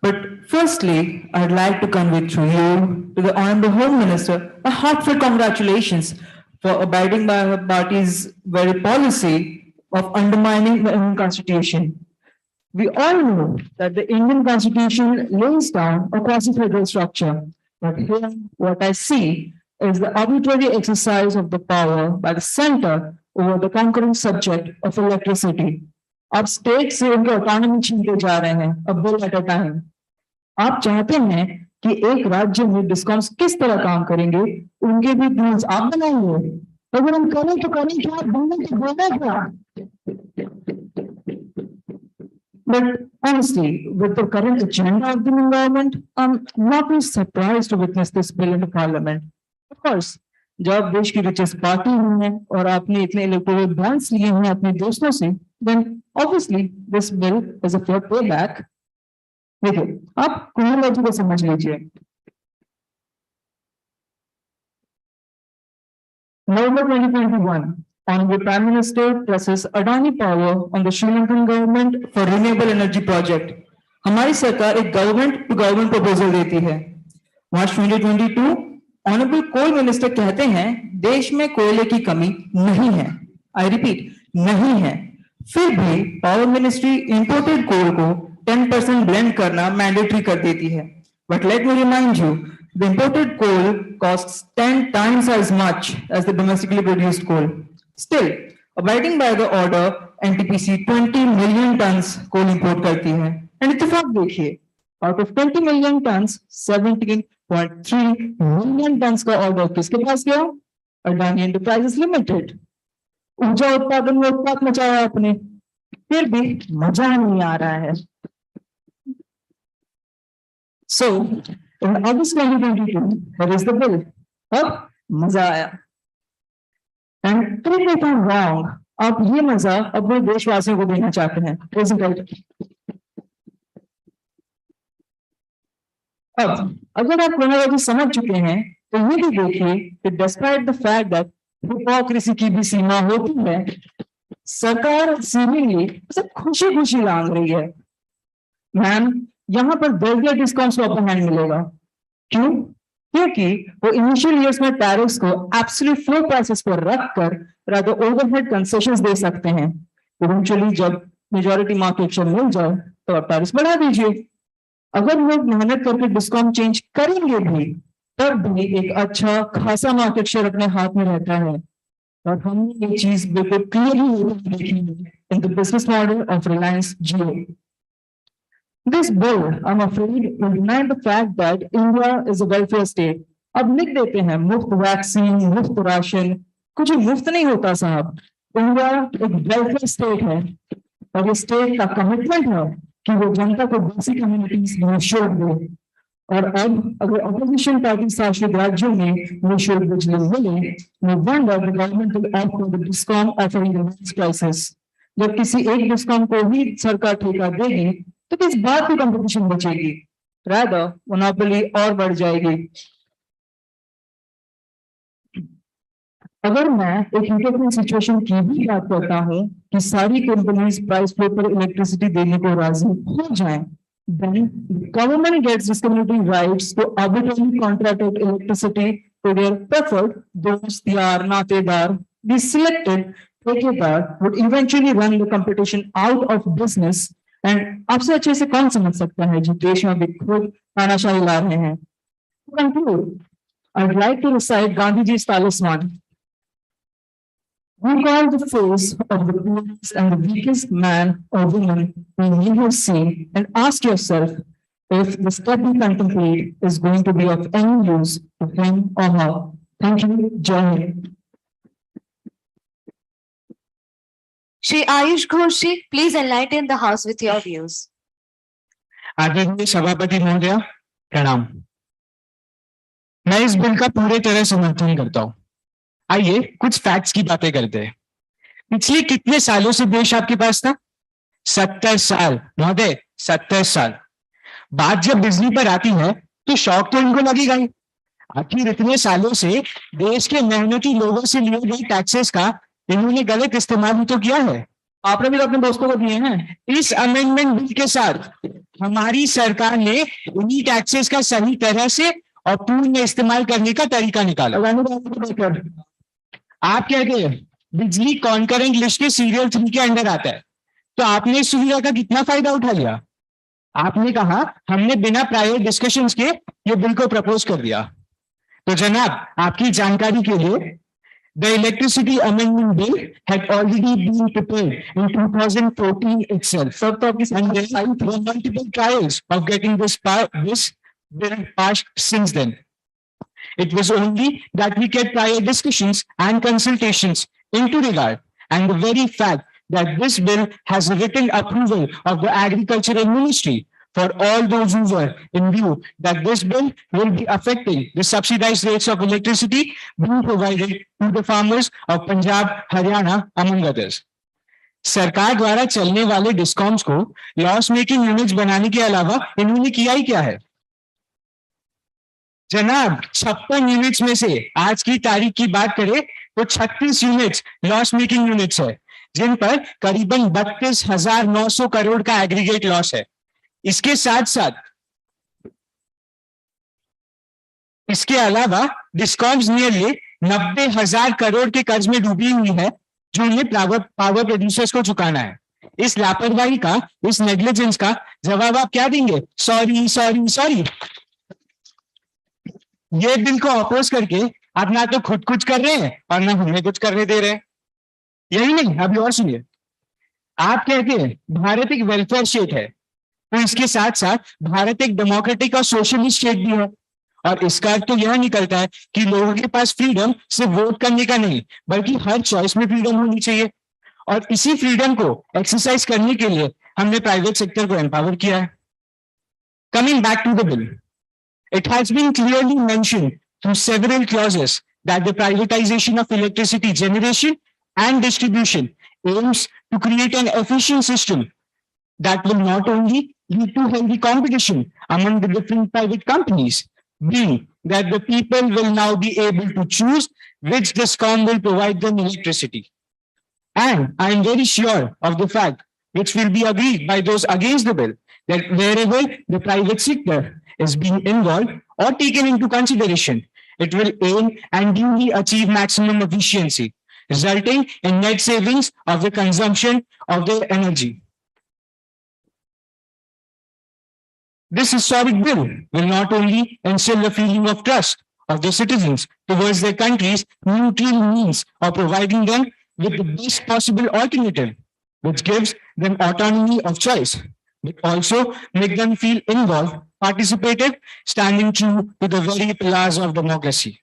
But firstly, I'd like to convey through you to the Honorable Home Minister a heartfelt congratulations for abiding by her party's very policy of undermining the Indian Constitution. We all know that the Indian Constitution lays down a quasi-federal structure. But here, what I see is the arbitrary exercise of the power by the center over the concurrent subject of electricity. अब state से उनके autonomy छीनते जा रहे हैं, a bill at a time. आप चाहते हैं कि एक राज्य में डिस्कॉम्स किस तरह काम करेंगे, उनके भी रूल्स आप बनाएंगे. अगर हम करें तो करें क्या, बोले तो बोले क्या. But honestly, with the current agenda of the new government, I'm not really surprised to witness this bill in the parliament. Of course, जब देश की richest party है और आपने इतने electoral bonds लिए हैं अपने दोस्तों से, then obviously this bill is a fair payback. देखिए, आप chronology को समझ लीजिए. November 2021, Honorable Prime Minister presses Adani Power on the Sri Lankan government for renewable energy project. हमारी सरकार एक गवर्नमेंट टू गवर्नमेंट प्रपोजल देती है. मार्च 2022, ऑनरेबल कोल मिनिस्टर कहते हैं देश में कोयले की कमी नहीं है. आई रिपीट, नहीं है. फिर भी पावर मिनिस्ट्री इंपोर्टेड कोल को 10% ब्लेंड करना मैंडेटरी कर देती है. But let me remind you, the imported coal costs 10 times as much as the domestically produced coal. Still, abiding by the order, NTPC 20 million tons coal import करती है. And इत्तेफाक देखिए, out of 20 million tons, 17.3 million tons का order किसके पास गया? Adani Enterprises Limited. ऊर्जा उत्पादन में उत्पाद मचाया आपने, फिर भी मजा नहीं आ रहा है. So, in August 2022, here is the bill. अब मजा आया. And correct me if I'm wrong, आप ये मजा अपने देशवासियों को देना चाहते हैं. अब अगर आप क्रोनोलॉजी समझ चुके हैं, तो ये भी देखिए कि despite the fact that hypocrisy की भी सीमा होती है, सरकार सीमिंगली सब खुशी खुशी लांग रही है. मैम, यहाँ पर 10 डिस्काउंट्स को अपर हैंड मिलेगा. क्यों? क्योंकि वो इनिशियल ईयर्स में टैरिफ्स को एब्सोल्यूट फ्लोर प्राइसेस पर रखकर रादर ओवरहेड कंसेशंस दे सकते हैं. इवेंचुअली जब मेजॉरिटी मार्केट शेयर मिल जाए तो आप टैरिफ्स बढ़ा दीजिए. अगर लोग मेहनत करके डिस्काउंट चेंज करेंगे भी, तब भी एक अच्छा खासा मार्केट शेयर अपने हाथ में रहता है. और हमने ये चीज बिल्कुल क्लियरली देखी in the business model of Reliance Jio. This bill, I'm afraid, will deny the fact that India is a welfare state. अब लिख देते हैं मुफ्त वैक्सीन, मुफ्त राशन, कुछ मुफ्त नहीं होता साहब। इंडिया एक वेलफेयर स्टेट है और ये स्टेट का कमिटमेंट है कि वो जनता को बेसिक कम्युनिटीज निःशुल्क दे। और अब अगर ऑपोजिशन पार्टी शासित राज्यों में निःशुल्क बिजली मिले, no wonder the government will opt for the DISCOM offering the lowest prices. जब किसी एक डिस्कॉम को ही सरकार ठेका देगी तो किस बात की कंपटीशन बचेगी? रादर मोनोपोली और बढ़ जाएगी। अगर मैं एक यूरोपियन सिचुएशन की भी बात करता हूं कि सारी कंपनीज प्राइस फ्लोर पर इलेक्ट्रिसिटी देने को राजी हो जाएं, then the government gets discriminatory rights to arbitrarily contracted electricity to their preferred दोस्त यार नातेदार। The selected ठेकेदार would eventually run the competition out of business। and आपसे अच्छे से कौन समझ सकता है जो देश में अभी खुद तानाशाही ला रहे हैं। To conclude, I'd like to recite Gandhiji's talisman. We call the face of the poorest and the weakest man or woman whom you have seen and ask yourself if the step you contemplate is going to be of any use to him or her. Thank you, Jai Hind. Shri Ayush Ghoshi, please enlighten the house with your views. आदरणीय सभापति महोदया, प्रणाम। मैं इस bill का पूरे तरह समर्थन करता हूँ। आइए कुछ फैक्ट्स की बातें करते हैं। पिछले कितने सालों से देश आपके पास था? 70 साल महोदय, 70 साल। बात जब बिजली पर आती है तो शौक तो इनको लगेगा ही। आखिर इतने सालों से देश के मेहनती लोगों से लिए गए टैक्सेस का इन्होंने गलत इस्तेमाल भी तो किया है। आपने भी तो अपने दोस्तों को दिए हैं। इस अमेंडमेंट बिल के साथ हमारी सरकार ने उन्हीं टैक्सेस का सही तरह से और पूर्ण इस्तेमाल करने का तरीका निकाला। आप कहते हैं बिजली कॉन्करेंट लिस्ट के सीरियल 3 के अंडर आता है, तो आपने इस सुविधा का कितना फायदा उठा लिया? आपने कहा हमने बिना प्रायर डिस्कशंस के ये बिल को प्रपोज कर दिया। तो जनाब, आपकी जानकारी के लिए the electricity amendment bill had already been prepared in 2014 itself, and there were multiple trials of getting this bill passed since then. It was only that we kept prior discussions and consultations into regard, and the very fact that this bill has written approval of the Agricultural Ministry for all those who were in view that this bill will be affecting the subsidized rates of electricity being provided to the farmers of Punjab, Haryana, among others. सरकार द्वारा चलने वाले discoms को loss making units बनाने के अलावा इन्होंने किया ही क्या है? जनाब, 56 यूनिट्स में से आज की तारीख की बात करें तो 36 यूनिट्स लॉस मेकिंग यूनिट्स है, जिन पर करीबन 32,900 करोड़ का एग्रीगेट लॉस है। इसके साथ साथ इसके अलावा डिस्कॉम्स नियरली 90,000 करोड़ के कर्ज में डूबी हुई है, जो उन्हें पावर प्रोड्यूसर्स को चुकाना है। इस लापरवाही का, इस नेग्लिजेंस का जवाब आप क्या देंगे? Sorry sorry sorry. ये बिल को अपोज करके आप ना तो खुद कुछ कर रहे हैं और ना हमें कुछ करने दे रहे हैं। यही नहीं, अभी और सुनिए। आप कहते हैं भारत एक वेलफेयर स्टेट है, तो इसके साथ साथ भारत एक डेमोक्रेटिक और सोशलिस्ट स्टेट भी है, और इसका अर्थ तो यह निकलता है कि लोगों के पास फ्रीडम सिर्फ वोट करने का नहीं, बल्कि हर चॉइस में फ्रीडम होनी चाहिए। और इसी फ्रीडम को एक्सरसाइज करने के लिए हमने प्राइवेट सेक्टर को एम्पावर किया है। Coming back to the bill, it has been clearly mentioned through several clauses that the privatization of electricity generation and distribution aims to create an efficient system that will not only lead to healthy competition among the different private companies, being that the people will now be able to choose which DISCOM will provide them electricity. And I am very sure of the fact, which will be agreed by those against the bill, that wherever the private sector is being involved or taken into consideration, it will aim and duly achieve maximum efficiency, resulting in net savings of the consumption of their energy. This historic bill will not only instill a feeling of trust of the citizens towards their country's neutral means of providing them with the best possible alternative, which gives them autonomy of choice, but also make them feel involved, participative, standing true to the very pillars of democracy.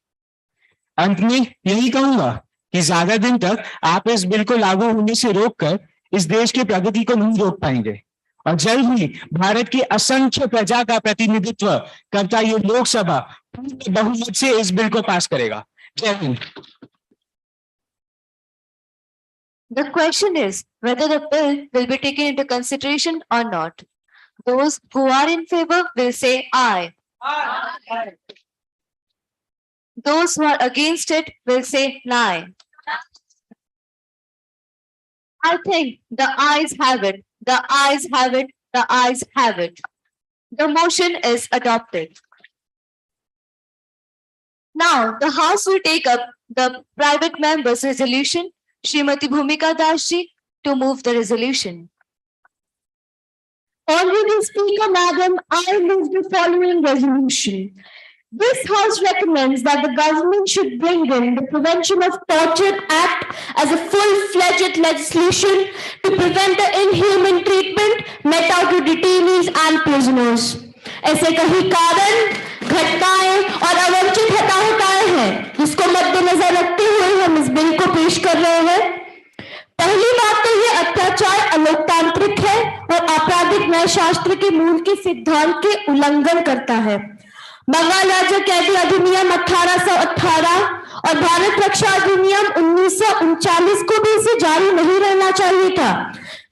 अंत में यही कहूंगा कि ज्यादा दिन तक आप इस बिल को लागू होने से रोककर इस देश की प्रगति को नहीं रोक पाएंगे और जल्द ही भारत की असंख्य प्रजा का प्रतिनिधित्व करता ये लोकसभा पूर्ण बहुमत से इस बिल को पास करेगा। जय Hind. The question is whether the bill will be taken into consideration or not. Those who are in favor will say aye. Aye. Those who are against it will say nay. I think the ayes have it. The ayes have it. The ayes have it. The motion is adopted. Now, the House will take up the private member's resolution, Srimati Bhumika Das ji, to move the resolution. Honorable Speaker, Madam, I move the following resolution. This House recommends that the government should bring in the Prevention of Torture Act as a full-fledged legislation to prevent the inhuman treatment met out to detainees and prisoners. ऐसे कई कारण, घटनाएं और अवांछित हताहताएं हैं जिसको मद्देनजर रखते हुए हम इस बिल को पेश कर रहे हैं। पहली बात तो ये अत्याचार अलोकतांत्रिक है और आपराधिक न्यायशास्त्र के मूल के सिद्धांत के उल्लंघन करता है। बंगाल राज्य कैदी अधिनियम 1818 और भारत रक्षा अधिनियम 1939 को भी इसे जारी नहीं रहना चाहिए था।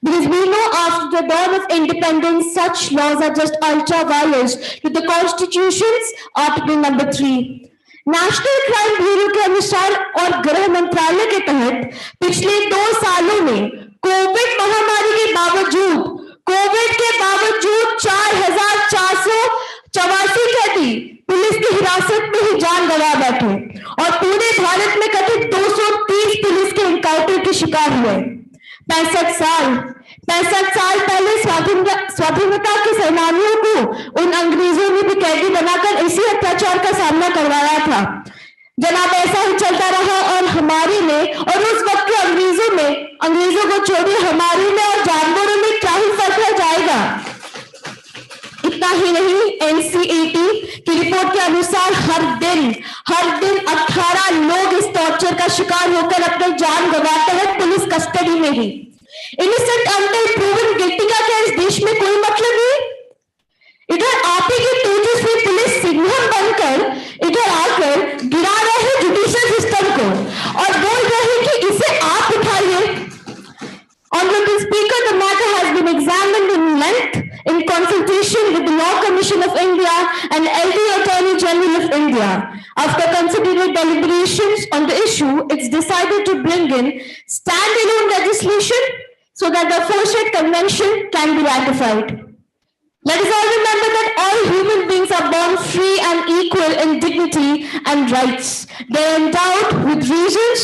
Because we know after the dawn of independence, such laws are just ultra vires to the Constitution's Article number 3. National crime bureau के अनुसार और गृह मंत्रालय के तहत पिछले 2 सालों में कोविड महामारी के बावजूद 4,484 कैदी पुलिस की हिरासत में ही जान गंवा बैठे और पूरे भारत में कथित 230 पुलिस के एनकाउंटर के शिकार हुए। 65 साल पहले स्वाधीनता के सेनानियों को उन अंग्रेजों ने भी कैदी बनाकर इसी अत्याचार का सामना करवाया था। जनाब, ऐसा ही चलता रहा और हमारे में और उस वक्त के अंग्रेजों को छोड़िए हमारे में और जानवरों में क्या ही फर्क रह जाएगा। इतना ही नहीं, NCAT की रिपोर्ट के अनुसार हर दिन 18 लोग इस टॉर्चर का शिकार होकर अपने जान गंवाते हैं पुलिस कस्टडी में ही। इनोसेंट अंटिल प्रूवन गिल्टी का क्या इस देश में कोई मतलब नहीं? इधर आप ही के तेजस्वी पुलिस सिंघम बनकर इधर आकर गिरा रहे हैं जुडिशियल सिस्टम को और बोल रहे हैं कि इसे आप उठाइए। Honorable Speaker, the matter has been examined in length in consultation with the Law Commission of India and LD Attorney General of India. After considering deliberations on the issue, it's decided to bring in standalone legislation so that the aforesaid convention can be ratified. Let us all remember that all human beings are born free and equal in dignity and rights. They are endowed with reasons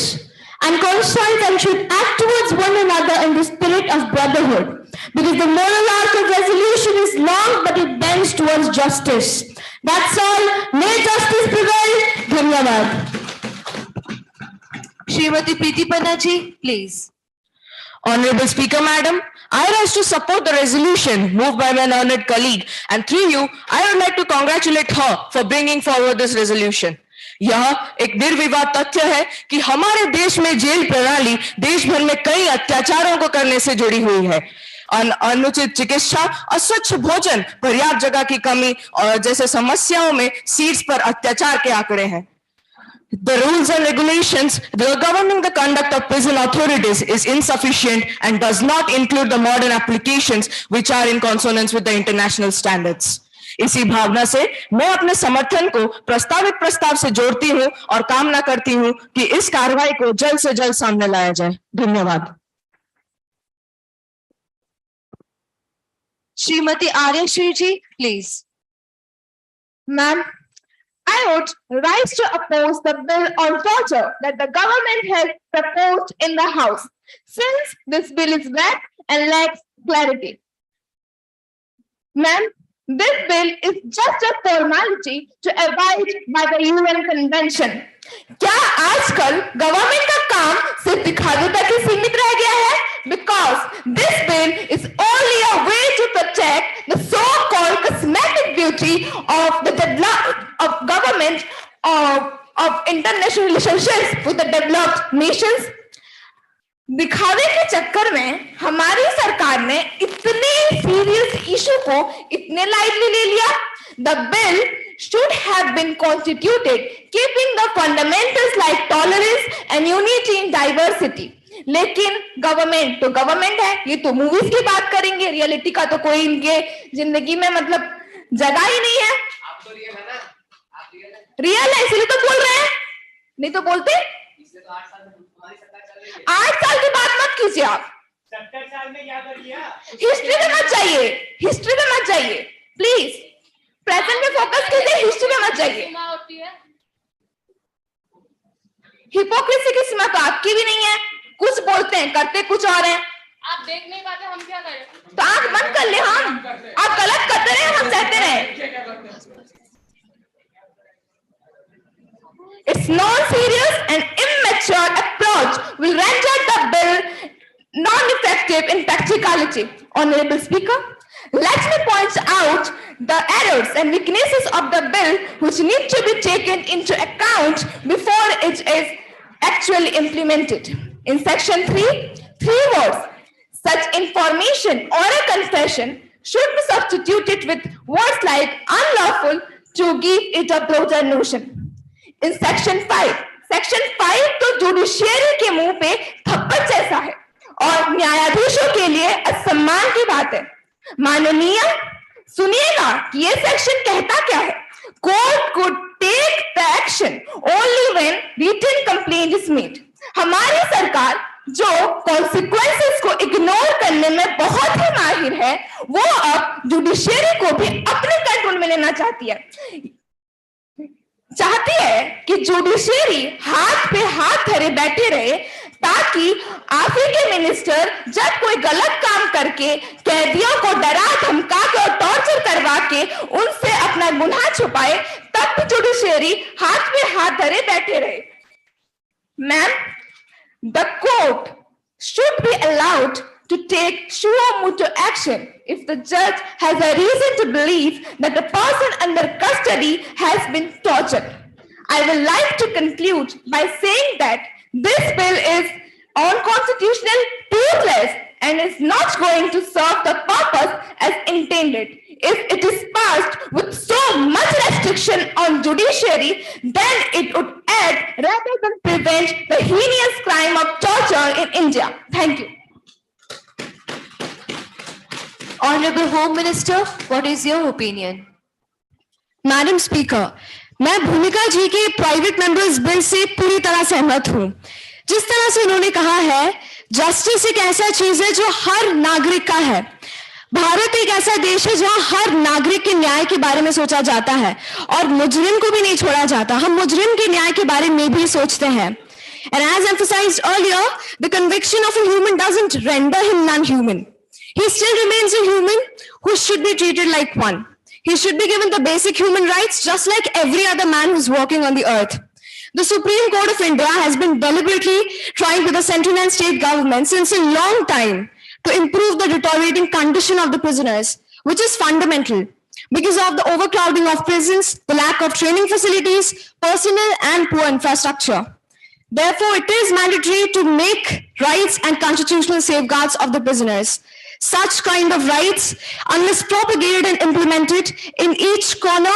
and conscience and should act towards one another in the spirit of brotherhood. Because the moral arc of resolution is long, but it bends towards justice. That's all. May justice prevail. Dhanyavad. Srimati Preeti Panna ji, please. Honorable Speaker, Madam, I rise to support the resolution moved by my learned colleague, and through you, I would like to congratulate her for bringing forward this resolution. यह एक निर्विवाद तथ्य है कि हमारे देश में jail प्रणाली देश भर में कई अत्याचारों को करने से जुड़ी हुई है। अनुचित चिकित्सा, अस्वच्छ भोजन, पर्याप्त जगह की कमी और जैसे समस्याओं में सीट्स पर अत्याचार के आंकड़े हैं। The rules and regulations governing the conduct of prison authorities is insufficient and does not include the modern applications which are in consonance with the international standards. इसी भावना से मैं अपने समर्थन को प्रस्तावित प्रस्ताव से जोड़ती हूं और कामना करती हूं कि इस कार्रवाई को जल्द से जल्द सामने लाया जाए। धन्यवाद। Srimati Aryashri ji, please. Ma'am, I would rise to oppose the bill on torture that the government has proposed in the House, since this bill is vague and lacks clarity. Ma'am, This bill is just a formality to abide by the UN Convention. क्या आजकल government का काम सिर्फ दिखावे तक ही सीमित रह गया है? Because this bill is only a way to protect the so-called cosmetic beauty of government of international relationships with the developed nations. दिखावे के चक्कर में हमारी सरकार ने इतने सीरियस इशू को इतने लाइटली ले लिया. The bill should have been constituted keeping the fundamentals like tolerance and unity in diversity. लेकिन गवर्नमेंट तो गवर्नमेंट है, ये तो मूवीज की बात करेंगे, रियलिटी का तो कोई इनके जिंदगी में मतलब जगह ही नहीं है. आप तो रियल है इसलिए तो बोल रहे हैं, नहीं तो बोलते. 8 साल की बात मत कीजिए आप. 70 साल में क्या कर लिया? हिस्ट्री में मत जाइए, हिस्ट्री में मत जाइए प्लीज. प्रेजेंट में फोकस कीजिए, हिस्ट्री में मत जाइए. हिपोक्रेसी की सीमा तो आपकी भी नहीं है. कुछ बोलते हैं करते कुछ और हैं. आप देख नहीं पाते, हम क्या करें? तो आंख बंद कर ले. हम आप गलत करते रहे, हम सहते रहे. Its non-serious and immature approach will render the bill non-effective in practicality. Honorable Speaker, let me point out the errors and weaknesses of the bill which need to be taken into account before it is actually implemented. In section 3, 3 words, such information or a confession should be substituted with words like unlawful to give it a broader notion. In section 5 तो judiciary के मुंह पे थप्पड़ जैसा है और न्यायाधीशों के लिए असम्मान की बात है. माननीय सुनिएगा कि ये सेक्शन कहता क्या है. Court could take the action only when written complaint is made. हमारी सरकार जो कॉन्सिक्वेंसेस को इग्नोर करने में बहुत ही माहिर है, वो अब जुडिशियरी को भी अपने कंट्रोल में लेना चाहती है कि जुडिशियरी हाथ पे हाथ धरे बैठे रहे ताकि आगे के मिनिस्टर जब कोई गलत काम करके कैदियों को डरा धमका के और टॉर्चर करवा के उनसे अपना गुनाह छुपाए, तब भी जुडिशियरी हाथ पे हाथ धरे बैठे रहे. Ma'am, the court should be allowed to take suo motu action if the judge has a reason to believe that the person under custody has been tortured. I would like to conclude by saying that this bill is unconstitutional, toothless, and is not going to serve the purpose as intended. If it is passed with so much restriction on judiciary, then it would add rather than prevent the heinous crime of torture in India. Thank you. Honorable Home Minister, what is your opinion? Madam speaker, मैं भूमिका जी के private members bill से पूरी तरह सहमत हूं. जिस तरह से उन्होंने कहा है, जस्टिस एक ऐसा चीज है जो हर नागरिक का है. भारत एक ऐसा देश है जहां हर नागरिक के न्याय के बारे में सोचा जाता है और मुजरिम को भी नहीं छोड़ा जाता. हम मुजरिम के न्याय के बारे में भी सोचते हैं. And as emphasized earlier, the conviction of a human doesn't render him non-human. He still remains a human who should be treated like one. He should be given the basic human rights just like every other man who's walking on the earth. The Supreme Court of India has been deliberately trying with the central and state government since a long time to improve the deteriorating condition of the prisoners, which is fundamental because of the overcrowding of prisons, the lack of training facilities, personnel, and poor infrastructure. Therefore, it is mandatory to make rights and constitutional safeguards of the prisoners. Such kind of rights, unless propagated and implemented in each corner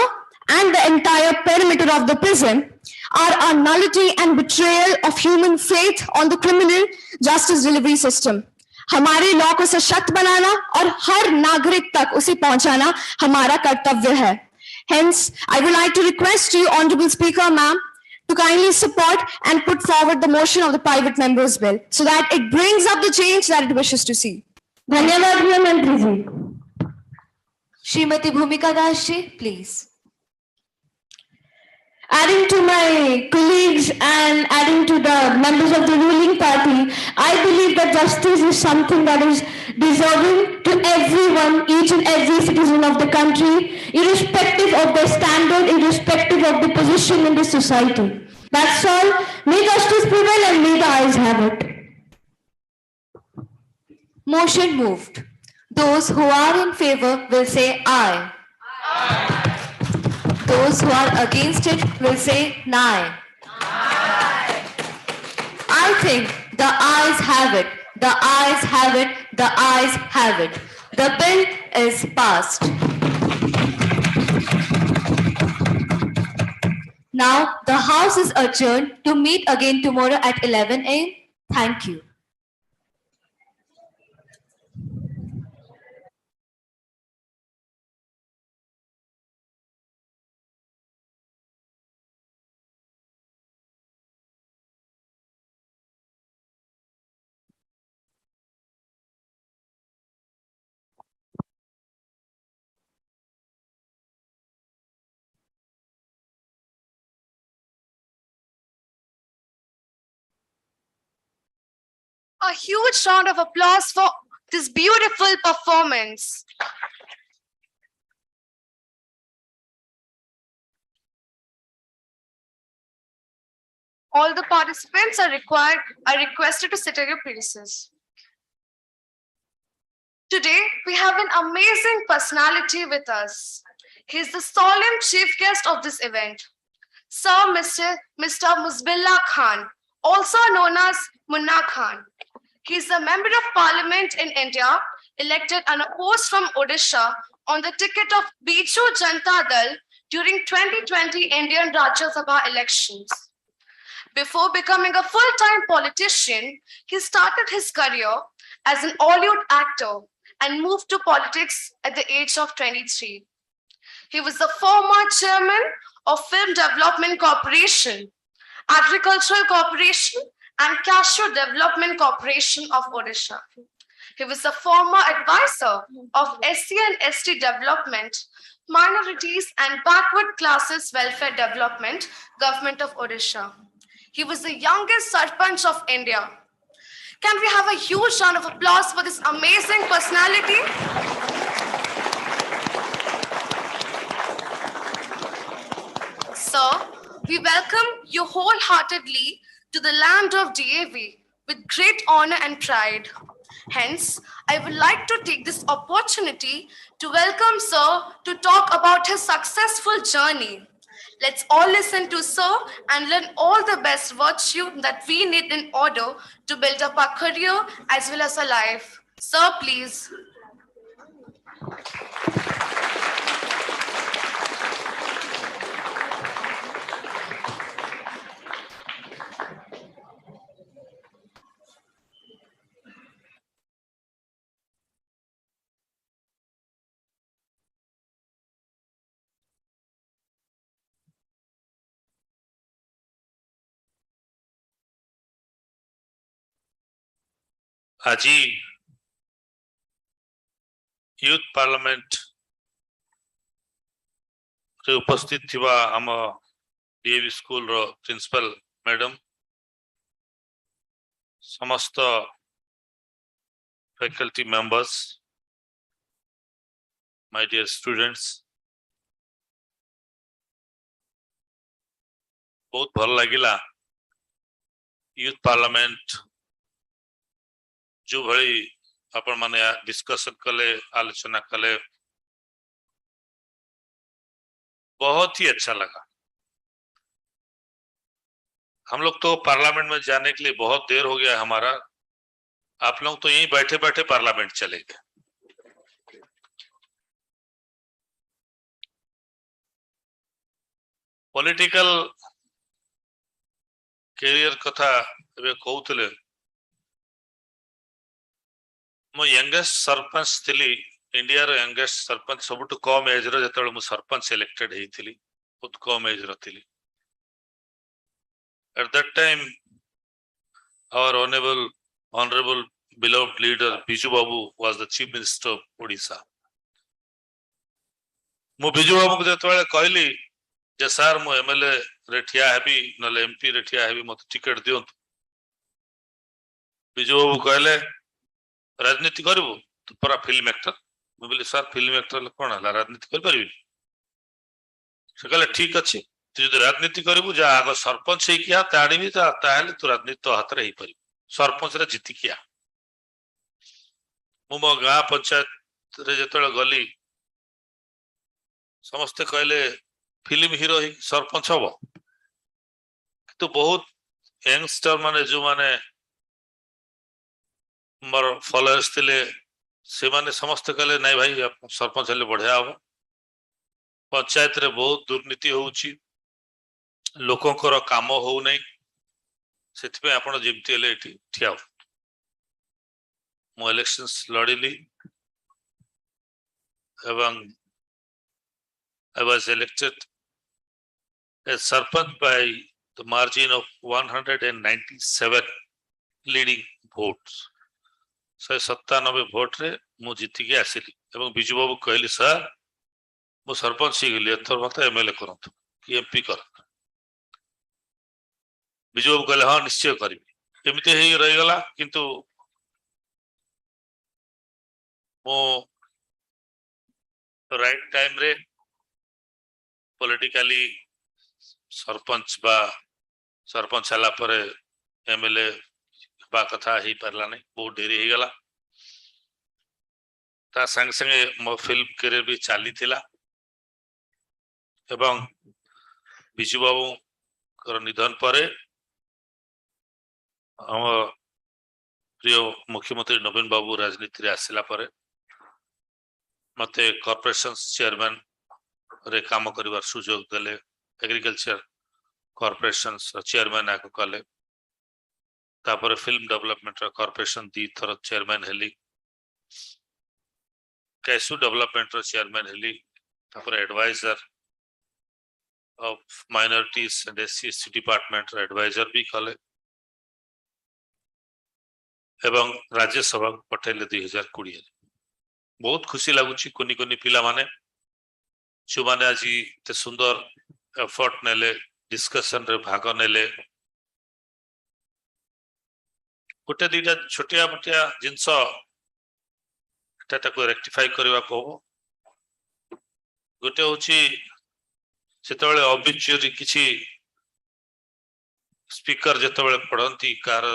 and the entire perimeter of the prison, are a nullity and betrayal of human faith on the criminal justice delivery system. हमारे law को सशक्त बनाना और हर नागरिक तक उसे पहुंचाना हमारा कर्तव्य है. Hence, I would like to request you, Honorable Speaker, ma'am, to kindly support and put forward the motion of the private members bill so that it brings up the change that it wishes to see. धन्यवाद मंत्री जी. Srimati Bhumika Das ji, please. Adding to my colleagues and adding to the members of the ruling party, I believe that justice is something that is deserving to everyone, each and every citizen of the country, irrespective of their standard, irrespective of the position in the society. That's all. May justice prevail and may the ayes have it. Motion moved. Those who are in favor will say aye. Those who are against it will say nay. I think the ayes have it. The ayes have it. The ayes have it. The bill is passed. Now the House is adjourned to meet again tomorrow at 11 a.m. Thank you. A huge round of applause for this beautiful performance. All the participants are requested to sit at your places. Today, we have an amazing personality with us. He is the solemn chief guest of this event, Sir Mr. Musbillah Khan, also known as Munna Khan. He is a member of parliament in India, elected unopposed from Odisha on the ticket of Biju Janata Dal during 2020 Indian Rajya Sabha elections. Before becoming a full-time politician, he started his career as an Hollywood actor and moved to politics at the age of 23. He was the former chairman of Film Development Corporation, Agricultural Corporation, and Cashew Development Corporation of Odisha. He was a former advisor of SC and ST Development, Minorities and Backward Classes Welfare Development, Government of Odisha. He was the youngest Sarpanch of India. Can we have a huge round of applause for this amazing personality? Sir, we welcome you wholeheartedly to the land of DAV with great honor and pride. Hence, I would like to take this opportunity to welcome Sir to talk about his successful journey. Let's all listen to Sir and learn all the best virtue that we need in order to build up our career as well as our life. Sir, please. ଆଜି youth ପାର୍ଲାମେଣ୍ଟରେ ଉପସ୍ଥିତ ଥିବା ଆମ DAV ସ୍କୁଲର principal madam, ସମସ୍ତ faculty members, ମାଇ deer students, ବହୁତ ଭଲ ଲାଗିଲା ୟୁଥ୍ ପାର୍ଲାମେଣ୍ଟ जो भली अपन माने डिस्कशन कले, आलोचना कले, बहुत ही अच्छा लगा। हम लोग तो पार्लियामेंट में जाने के लिए बहुत देर हो गया हमारा, आप लोग तो यहीं बैठे बैठे पार्लियामेंट चले गए। पॉलिटिकल कैरियर कथा एबे कहउतले, मो यंगेस्ट सरपंच थिली, इंडिया रो यंगेस्ट सरपंच, सबुठ कम एज रो जतबे मु सरपंच इलेक्टेड हेतिली, बहुत कम एज रो थिली। At that time our honorable beloved leader Biju Babu was the chief minister of Odisha. मु बिजू बाबू को जतबे कहली जे सर मु एमएलए रे ठिया हेबी नले एमपी रे ठिया हेबी, मते टिकट दियंतु। ବିଜୁ ବାବୁ କହିଲେ ରାଜନୀତି କରିବୁ ତୁ ପରା ଫିଲ୍ମ ଆକ୍ଟର। ମୁଁ କହିଲି ସାର୍ ଫିଲ୍ମ ଆକ୍ଟର ହେଲେ କଣ ହେଲା ରାଜନୀତି କରିପାରିବିନି? ସେ କହିଲେ ଠିକ ଅଛି ତୁ ଯଦି ରାଜନୀତି କରିବୁ ଯା ଆଗ ସରପଞ୍ଚ ହେଇକି ଆ ତାଣିବି ତାହେଲେ ତୁ ରାଜନୀତି ତୋ ହାତରେ ହେଇପାରିବ। ସରପଞ୍ଚରେ ଜିତିକି ଆ। ମୁଁ ମୋ ଗାଁ ପଞ୍ଚାୟତରେ ଯେତେବେଳେ ଗଲି ସମସ୍ତେ କହିଲେ ଫିଲ୍ମ ହିରୋ ହେଇକି ସରପଞ୍ଚ ହବ। କିନ୍ତୁ ବହୁତ ୟଙ୍ଗଷ୍ଟର ମାନେ ଯୋଉମାନେ ମୋର ଫଲୋଅର୍ସ ଥିଲେ ସେମାନେ ସମସ୍ତେ କହିଲେ ନାଇଁ ଭାଇ ସରପଞ୍ଚ ହେଲେ ବଢିଆ ହବ। ପଞ୍ଚାୟତରେ ବହୁତ ଦୁର୍ନୀତି ହଉଛି, ଲୋକଙ୍କର କାମ ହଉନାହିଁ, ସେଥିପାଇଁ ଆପଣ ଯେମିତି ହେଲେ ଏଠି ଠିଆ ହୁଅ। ମୁଁ ଇଲେକ୍ସନ୍ସ ଲଢିଲି ଏବଂ I was elected as sarpanch by the margin of 197 leading votes. 197 vote रे ମୁଁ ଜିତିକି ଆସିଲି ଏବଂ ବିଜୁ ବାବୁ କହିଲି ସାର୍ ମୁଁ ସରପଞ୍ଚ ହେଇଗଲି ଏଥର ମତେ ଏମଏଲଏ କରନ୍ତୁ କି ଏମପି କରନ୍ତୁ। ବିଜୁ ବାବୁ କହିଲେ ହଁ ନିଶ୍ଚୟ କରିବି। ଏମିତି ହେଇ ରହିଗଲା କିନ୍ତୁ ମୁଁ ରାଇଟ୍ ଟାଇମ୍ ରେ ପଲିଟିକାଲି ସରପଞ୍ଚ ବା ସରପଞ୍ଚ ହେଲା ପରେ ଏମଏଲଏ ହେବା କଥା ହେଇପାରିଲା ନାହିଁ, ବହୁତ ଡେରି ହେଇଗଲା। ତା ସାଙ୍ଗେ ସାଙ୍ଗେ ମୋ ଫିଲ୍ମ କ୍ୟାରିୟର ବି ଚାଲିଥିଲା ଏବଂ ବିଜୁ ବାବୁଙ୍କର ନିଧନ ପରେ ଆମ ପ୍ରିୟ ମୁଖ୍ୟମନ୍ତ୍ରୀ ନବୀନ ବାବୁ ରାଜନୀତିରେ ଆସିଲା ପରେ ମତେ କର୍ପୋରେସନ ଚେୟାରମ୍ୟାନ ରେ କାମ କରିବାର ସୁଯୋଗ ଦେଲେ। एग्रीकल्चर कॉर्पोरेशन चेयरमैन आको कले तापर फिल्म डेवलपमेंट कॉर्पोरेशन दी थर चेयरमैन हेली, कैसु डेवलपमेंट चेयरमैन हेली, तापर adviser of minorities and SC department adviser भी कले एवं राज्यसभा पठेले 2020। बहुत खुशी लगुच कुनी कुनी पिला माने जो माने आज ते सुंदर एफर्ट नेले डिस्कशन रे भाग नेले गोटे दीटा छोटिया मोटिया जिनस ताको रेक्टिफाई करबा को गोटे होची सेतबेले ऑब्जेक्चुअली किछि स्पीकर जेतबेले पढंती कार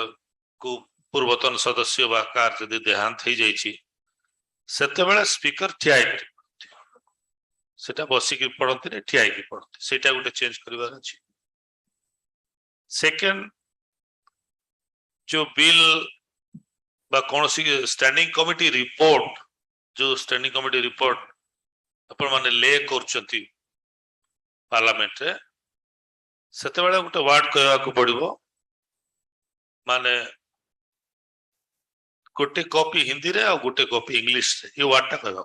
को पूर्वतन सदस्य बा कार जदि देहांत हो जाइछि सेतबेले स्पीकर ठियाई सेटा बसिकी पढंती ने ठियाई की पढंती सेटा गोटे चेंज करबार अछि। सेकंड जो बिल बा कोनसी स्टैंडिंग कमिटी रिपोर्ट जो स्टैंडिंग कमिटी रिपोर्ट अपन माने ले करचंती पार्लियामेंट रे सेतेबेले गोटे वर्ड कहवा को पड़िबो माने गोटे कॉपी हिंदी रे और गोटे कॉपी इंग्लिश रे ये वर्ड टा कहवा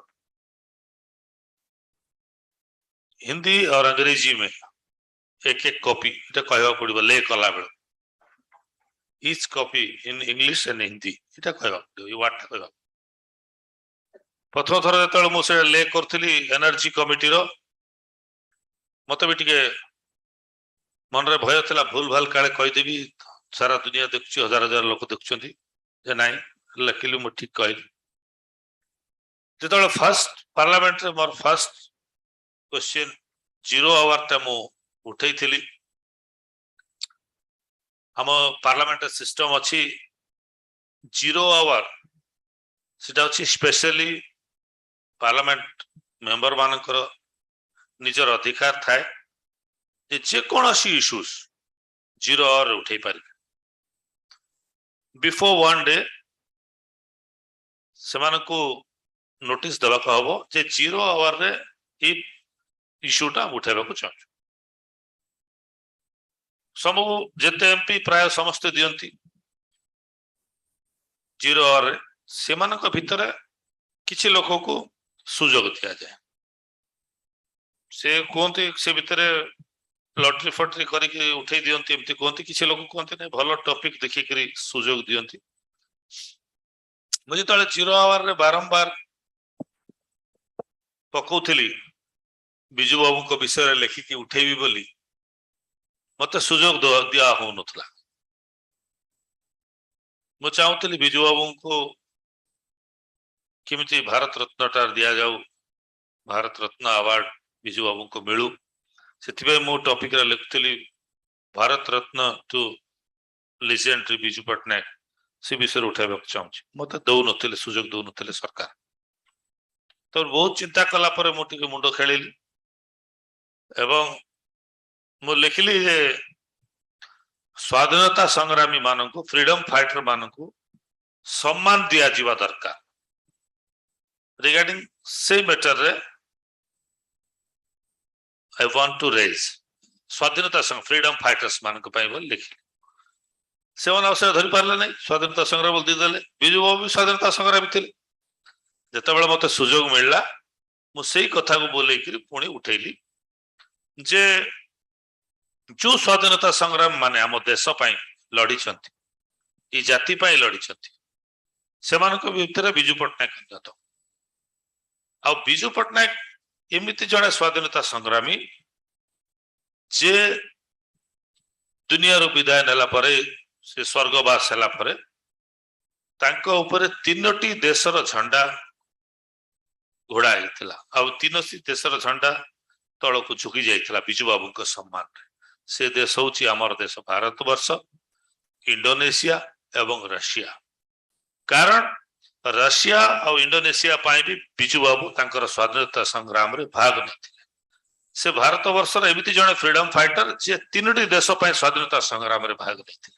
हिंदी और अंग्रेजी में एक एक कॉपी इटा कहवा पड़िबो ले कला bell each copy in English and Hindi इटा कहवा ये वर्ड टा कहवा प्रथम थर जेतबेले मो से ले करथली एनर्जी कमिटी रो मते भी टिके मन रे भय थला भूल भाल काले कहि देबी सारा दुनिया देखछि हजार हजार लोक देखछंती जे नाही लकीली मो ठीक कहली जेतबेले फर्स्ट पार्लियामेंट रे मोर फर्स्ट क्वेश्चन 0 आवर ता मो उठै थली हम पार्लियामेंट सिस्टम अछि 0 आवर सेटा अछि स्पेशली पार्लियामेंट मेंबर मानकर निजर अधिकार थाए जे कोनोसी इश्यूज 0 आवर उठै पारि बिफोर 1 डे सेमानकु नोटिस देबा का हबो जे 0 आवर रे ई इश्यूटा उठेबा को चाहू सब जेते एमपी प्राय समस्त दियंती 0 आवर रे सेमानक भितरे किछि लोक को सुजोग दिया जाए से कोंती से भितरे लॉटरी फटरी करके उठे दियंती एमती कोंती किछि लोक कोंती नै भलो टॉपिक देखि करी सुजोग दियंती मुझे तळे 0 आवर रे बारंबार पकोथली बिजू बाबू को विषय रे लेखि कि उठेबी बोली मते सुजोग दिया हो नथला ମୁଁ ଚାହୁଁଥିଲି ବିଜୁ ବାବୁଙ୍କୁ କେମିତି ଭାରତ ରତ୍ନଟା ଦିଆଯାଉ, ଭାରତ ରତ୍ନ ଆୱାର୍ଡ ବିଜୁ ବାବୁଙ୍କୁ ମିଳୁ, ସେଥିପାଇଁ ମୁଁ ଟପିକରେ ଲେଖୁଥିଲି ଭାରତ ରତ୍ନ ଟୁ ଲିଜେଣ୍ଡରୀ ବିଜୁ ପଟ୍ଟନାୟକ, ସେ ବିଷୟରେ ଉଠାଇବାକୁ ଚାହୁଁଛି। ମତେ ଦଉନଥିଲେ, ସୁଯୋଗ ଦଉନଥିଲେ ସରକାର। ତ ବହୁତ ଚିନ୍ତା କଲା ପରେ ମୁଁ ଟିକେ ମୁଣ୍ଡ ଖେଳିଲି ଏବଂ ମୁଁ ଲେଖିଲି ଯେ ସ୍ୱାଧୀନତା ସଂଗ୍ରାମୀ ମାନଙ୍କୁ, ଫ୍ରିଡମ ଫାଇଟର ମାନଙ୍କୁ ସମ୍ମାନ ଦିଆଯିବା ଦରକାର। ରିଗାର୍ଡିଂ ସେଇ ମ୍ୟାଟରରେ I want to raise ସ୍ୱାଧୀନତା ସଂଗ୍ରାମ ଫ୍ରିଡମ ଫାଇଟର୍ସ ମାନଙ୍କ ପାଇଁ ବୋଲି ଲେଖିଲି। ସେମାନେ ଅବସର ଧରି ପାରିଲେ ନାହିଁ, ସ୍ୱାଧୀନତା ସଂଗ୍ରାମ ବୋଲି ଦେଇଦେଲେ। ବିଜୁ ବାବୁ ବି ସ୍ୱାଧୀନତା ସଂଗ୍ରାମୀ ଥିଲେ। ଯେତେବେଳେ ମତେ ସୁଯୋଗ ମିଳିଲା ମୁଁ ସେଇ କଥାକୁ ବୋଲେଇକିରି ପୁଣି ଉଠେଇଲି ଯେ ଯୋଉ ସ୍ୱାଧୀନତା ସଂଗ୍ରାମ ମାନେ ଆମ ଦେଶ ପାଇଁ ଲଢିଛନ୍ତି, ଏଇ ଜାତି ପାଇଁ ଲଢିଛନ୍ତି, ସେମାନଙ୍କ ଭିତରେ ବିଜୁ ପଟ୍ଟନାୟକ ଅନ୍ୟତମ। ଆଉ ବିଜୁ ପଟ୍ଟନାୟକ ଏମିତି ଜଣେ ସ୍ୱାଧୀନତା ସଂଗ୍ରାମୀ ଯେ ଦୁନିଆରୁ ବିଦାୟ ନେଲା ପରେ, ସେ ସ୍ୱର୍ଗବାସ ହେଲା ପରେ ତାଙ୍କ ଉପରେ 3ଟି ଦେଶର ଝଣ୍ଡା ଘୋଡା ହେଇଥିଲା। ଆଉ 3ଟି ଦେଶର ଝଣ୍ଡା ତଳକୁ ଝୁକି ଯାଇଥିଲା ବିଜୁ ବାବୁଙ୍କ ସମ୍ମାନରେ। ସେ ଦେଶ ହଉଛି ଆମର ଦେଶ ଭାରତବର୍ଷ, ଇଣ୍ଡୋନେସିଆ ଏବଂ ରଷିଆ। କାରଣ ରଷିଆ ଆଉ ଇଣ୍ଡୋନେସିଆ ପାଇଁ ବି ବିଜୁ ବାବୁ ତାଙ୍କର ସ୍ୱାଧୀନତା ସଂଗ୍ରାମରେ ଭାଗ ନେଇଥିଲେ। ସେ ଭାରତ ବର୍ଷର ଏମିତି ଜଣେ ଫ୍ରିଡମ ଫାଇଟର ଯିଏ 3ଟି ଦେଶ ପାଇଁ ସ୍ୱାଧୀନତା ସଂଗ୍ରାମରେ ଭାଗ ନେଇଥିଲେ,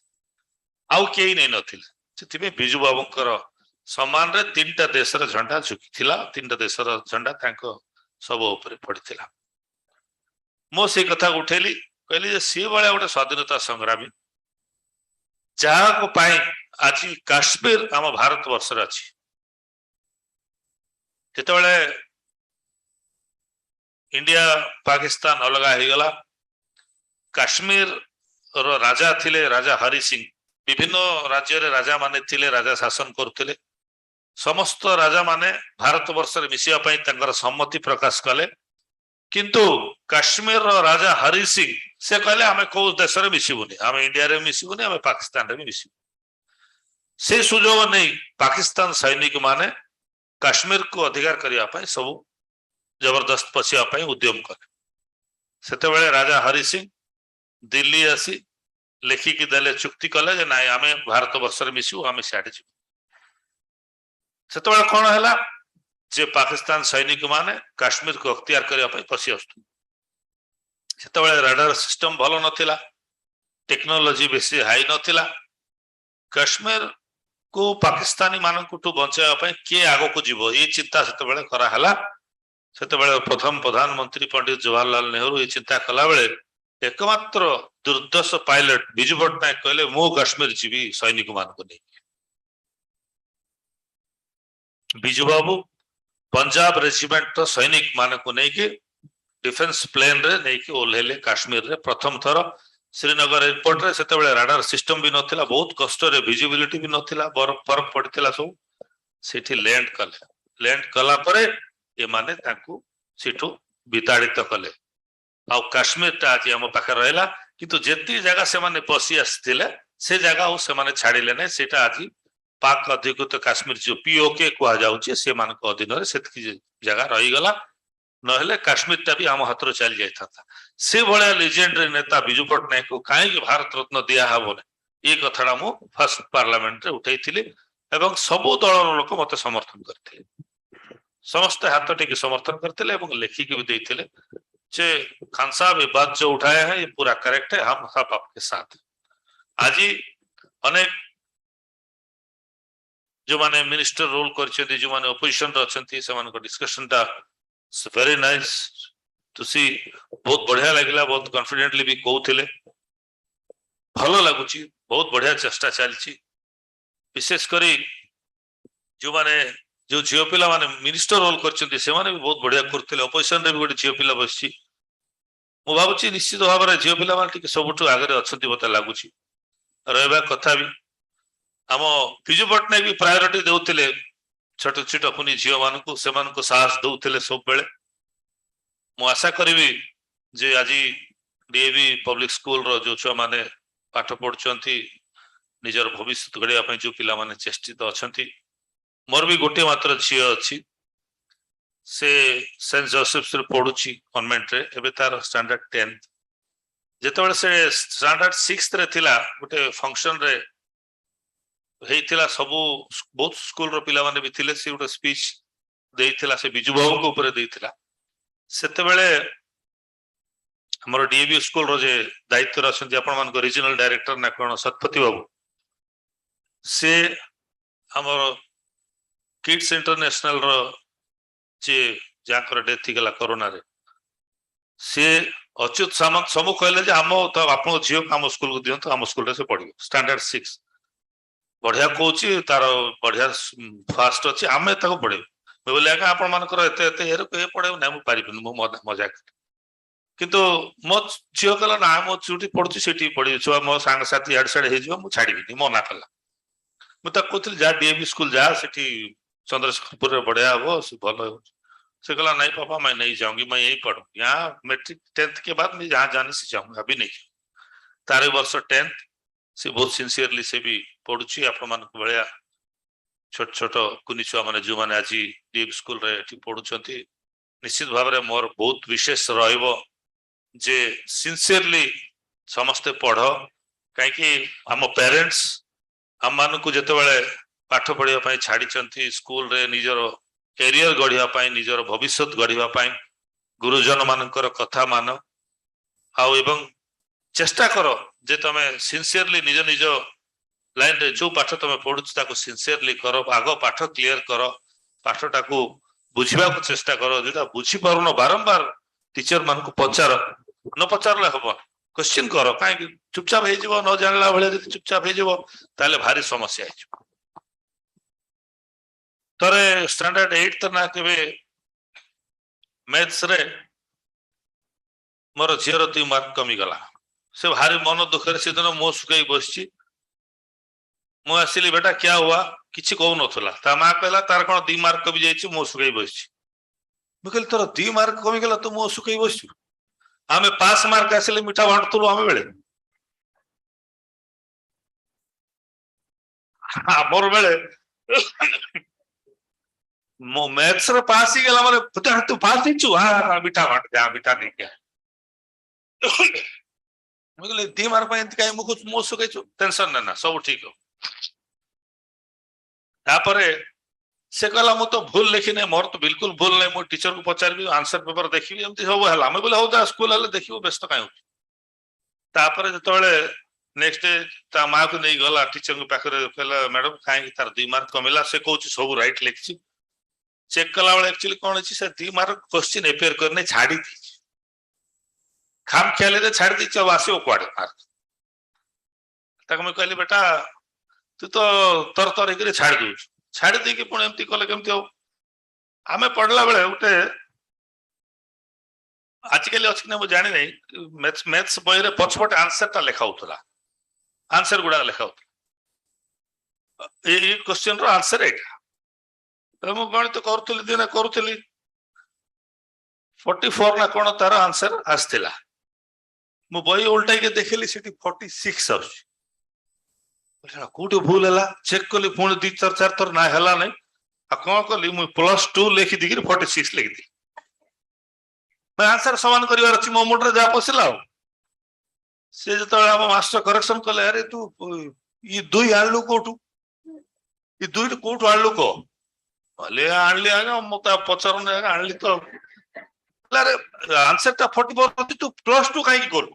ଆଉ କେହି ନେଇ ନଥିଲେ। ସେଥିପାଇଁ ବିଜୁ ବାବୁଙ୍କର ସମ୍ମାନରେ 3ଟା ଦେଶର ଝଣ୍ଡା ଝୁକିଥିଲା, 3ଟା ଦେଶର ଝଣ୍ଡା ତାଙ୍କ ଶବ ଉପରେ ପଡିଥିଲା। ମୁଁ ସେଇ କଥା ଉଠେଇଲି, କହିଲି ଯେ ସେ ଭଳିଆ ଗୋଟେ ସ୍ୱାଧୀନତା ସଂଗ୍ରାମୀ ଯାହାକୁ ପାଇଁ ଆଜି କାଶ୍ମୀର ଆମ ଭାରତ ବର୍ଷରେ ଅଛି। ଯେତେବେଳେ इंडिया पाकिस्तान अलग होगला, काश्मीर रो राजा थिले राजा हरि सिंह। विभिन्न राज्य रे राजा माने थिले, राजा शासन करथिले। समस्त राजा माने भारत वर्ष रे मिसिया पई तंगर सम्मति प्रकाश कले, किंतु काश्मीर रो राजा हरि सिंह से कहले हमें को देश रे मिसिबुनी, हमें इंडिया रे मिसिबुनी, हमें पाकिस्तान रे मिसिबुनी। से सुजोग नहीं पाकिस्तान सैनिक माने काश्मीर को अधिकार करिया पई सब जबरदस्त पशिया पई उद्यम कले। सेतेबेले राजा हरि सिंह दिल्ली आसी लेखिकी देले, चुक्ति कले जे नाइ आमे भारत वर्ष रे मिसिउ, आमे सियाडे जिवु। सेतेबेले कोन हला जे पाकिस्तान सैनिक माने काश्मीर को अख्तियार करिया पई पशि आस्तु। सेतेबेले राडार सिस्टम भलो नथिला, टेक्नोलॉजी बेसी हाई नथिला। काश्मीर को पाकिस्तानी मानकु टु बचाया पई के आगो को जीवो, ये चिंता सेतेबेले करा हला। सेतेबेले प्रथम प्रधानमंत्री पंडित जवाहरलाल नेहरू ये चिंता कला बेले एकमात्र दुर्दश पायलट बिजू पट्टनायक कहले मु काश्मीर जीवी सैनिक मान को नहीं। बिजू बाबू पंजाब रेजिमेंट तो सैनिक मान को नहीं कि डिफेंस प्लेन रे नहीं कि ओल्हेले काश्मीर रे प्रथम थर श्रीनगर एयरपोर्ट रे। सेतेबेले राडार सिस्टम भी नथिला, बहुत कष्ट रे विजिबिलिटी भी नथिला, बर्फ पड़िथिला सब। सेठी लैंड कले, लैंड कला परे ये माने ताकू सिठू विताड़ित कले। आ काश्मीर टा आज आम पाखे रहा, किंतु जेती जगह से माने पशि आसथिले से जगह से माने छाड़िले नै। सेटा आज पाक अधिकृत काश्मीर जो पीओके कुआ जाउची से मानक अधीन रे सेतकी जगह रही गला, नहेले काश्मीर टा भी आम हाथ रो चली जाइथा था। से भलिया लेजेंडरी नेता बिजू पट्टनायक को काहे कि भारत रत्न दिया हबो नै, ये कथाडा मु फर्स्ट पार्लियामेंट रे उठैथिली एवं सबो दलर लोक मते समर्थन करथिले। समस्त हाथ टेकी समर्थन करते लिखिक भी देते जे खान साहब ये बात जो उठाया है ये पूरा करेक्ट है, हम सब आपके साथ हैं। आज अनेक जो माने मिनिस्टर रोल करछथि, जो माने ऑपोजिशन रे अछथि, सेमान को डिस्कशन टा वेरी नाइस टू सी। बहुत बढ़िया लागला, बहुत कॉन्फिडेंटली भी कहउथिले, भलो लागुची, बहुत बढ़िया चेष्टा चलची। विशेष करी जो माने जो झील पिला माने मिनिस्टर रोल करछथि से माने भी बहुत बढ़िया करथिले। ऑपोजिशन रे भी गोटे झील पिला बसची, मु भाबुची निश्चित भाव में झील पिला माने टिके सबुठु आगे अछथि मते लागुची। रहबा कथा भी आम बिजू पट्टनायक भी प्रायोरिटी देउथिले छोट छोट कुनी झील मानकु, सेमानकु साहस दउथिले सब बेले। मु आशा करिवि जे आज डीएवी पब्लिक स्कूल रो जो छुआ माने पाठ पढुचंती निजर भविष्य गढ़ा जो पिला माने चेष्टित अछंती मोर भी गोटे मात्र झील अच्छी से सेंट जोसेफ्स रे पढ़ुची कन्वेंट रे एबे तार स्टैंडर्ड 10th जेतबेले से स्टैंडर्ड 6th रे थिला गोटे फंक्शन रे हेइथिला सबु बहुत स्कूल रो पिला माने भी थिले से गोटे स्पीच देइथिला से बिजू बाबू को ऊपर देइथिला सेतेबेले हमर डीएवी स्कूल रो जे दायित्व रछन्ती आपण मान को रीजनल डायरेक्टर ना कोन सतपति बाबू से हमर किड्स इंटरनेशनल रो जे जाकर डेथ गला कोरोना रे से अच्युत सामंत सब कहले जे हम तो आपन झियो काम स्कूल को दियंत हम स्कूल रे से पढ़ियो स्टैंडर्ड 6 बढ़िया कोची तार बढ़िया फास्ट अछि हमें ताको पढ़े मैं बोले का आपण मान कर एते एते हेर के पढ़े ना मु पारिबिन मु मजाक किंतु मो झियो कला ना मो चुटी पढ़ुची सेठी पढ़ी छुआ मो संग साथी हेड साइड हे जिवो मु छाड़ीबिनी मो ना कला मु ता कोथिल जा डीएवी स्कूल जा सेठी चंद्रशेखरपुर रे बढ़िया हो से भलो से कहला नहीं पापा मैं नहीं जाऊंगी मैं यही पढ़ूं यहाँ मैट्रिक 10th के बाद मैं जहाँ जाने से जाऊंगा अभी नहीं तारे वर्ष 10th से बहुत सिंसियरली से भी पढ़ुची आपण मान भलिया छोट छोट कुनी छुआ माने जो माने आज डीएवी स्कूल रे एठी पढ़ुचंती निश्चित भाव रे मोर बहुत विशेष रहइबो जे सिंसियरली समस्ते पढ़ कहीं आम पेरेंट्स हम मान को जितेबाला पाठ पढ़ा छाड़ी स्कूल रे निजर कैरियर गढ़ा निजर भविष्य गढ़ा गुरुजन मानकर कथा मान आउ एवं चेष्टा कर जे तमे सिंसियरली निज निज लाइन रे जो पाठ तमे पढ़ुछ ताको सिंसियरली कर आग पाठ क्लियर कर पाठटा को बुझा चेष्टा कर जोटा बुझी पारुन बारंबार टीचर मान को पचार न पचारे हम क्वेश्चन कर कहीं चुपचाप हो न जानला भाई चुपचाप हो भारी समस्या है तरे स्टैंडर्ड 8 ना केबे मैथ्स रे मोर झीर 2 मार्क कमी गला से भारी मन दुखरे से दिन मो सुकई बसची मो आसिली बेटा क्या हुआ किछि कहू नथला ता मां कहला तार कोन 2 मार्क कमी जाईची मो सुकई बसची मैं कहली तोर 2 मार्क कमी गला तो मो सुकई बसची आमे 5 मार्क आसिले मिठा बांटतुलु आमे बेले मोर बेले मो मैथ्स रे पास ही गेला माने पुता तू पास ही छु हां मिठा बांट जा मिठा नहीं क्या मैं कहले 2 मार्क पे इंत काई मुख मो सुकई छु टेंशन ना सब ठीक हो तापरे से कहला मु तो भूल लिखी नहीं मोर तो बिल्कुल भूल नहीं मो टीचर को पचारबी आंसर पेपर देखिबी एमती सब हला मैं बोले हो जा स्कूल हले देखिबो व्यस्त काई तापरे जतबेले नेक्स्ट डे ता मां को नहीं गला टीचर को पाखरे कहला मैडम काई तार 2 मार्क कमिला से कहूची सब राइट लिखची चेक कला वाला एक्चुअली कौन अछि से 2 मार्क क्वेश्चन अपेयर करने छाड़ी दी खाम ख्याले रे छाड़ दी छ वासियो क्वाड मार्क तक मैं कहली बेटा तू तो तर तर के छाड़ दू छाड़ दी कि पुण एमती कले केमती हो आमे पढ़ला बेले उठे आजकल अछि ने मु जानि नहीं मैथ्स बही रे पछपट आंसर ता लिखा होतला आंसर गुडा लिखा होतला ए क्वेश्चन रो आंसर एटा तो मु गणित करथली दिने करथली 44 ना कोन तार आंसर आस्थिला मु बही उल्टाई के देखली सिटी 46 आउछ कोटे भूल है चेक कली पुणी 2-4 थर ना है नहीं आ कौन कली मुझे +2 लिखी दी 46 लिखी दी मैं आंसर समान कर मो मुंडे जहाँ पशिला से जो आम मास्टर करेक्शन कले अरे तू ये 2 आणलु कोठू ये 2 कोठू आणलु को भले आणली आगे मत पचार आणली तो अरे आंसर टा 44 तू +2 कहीं करू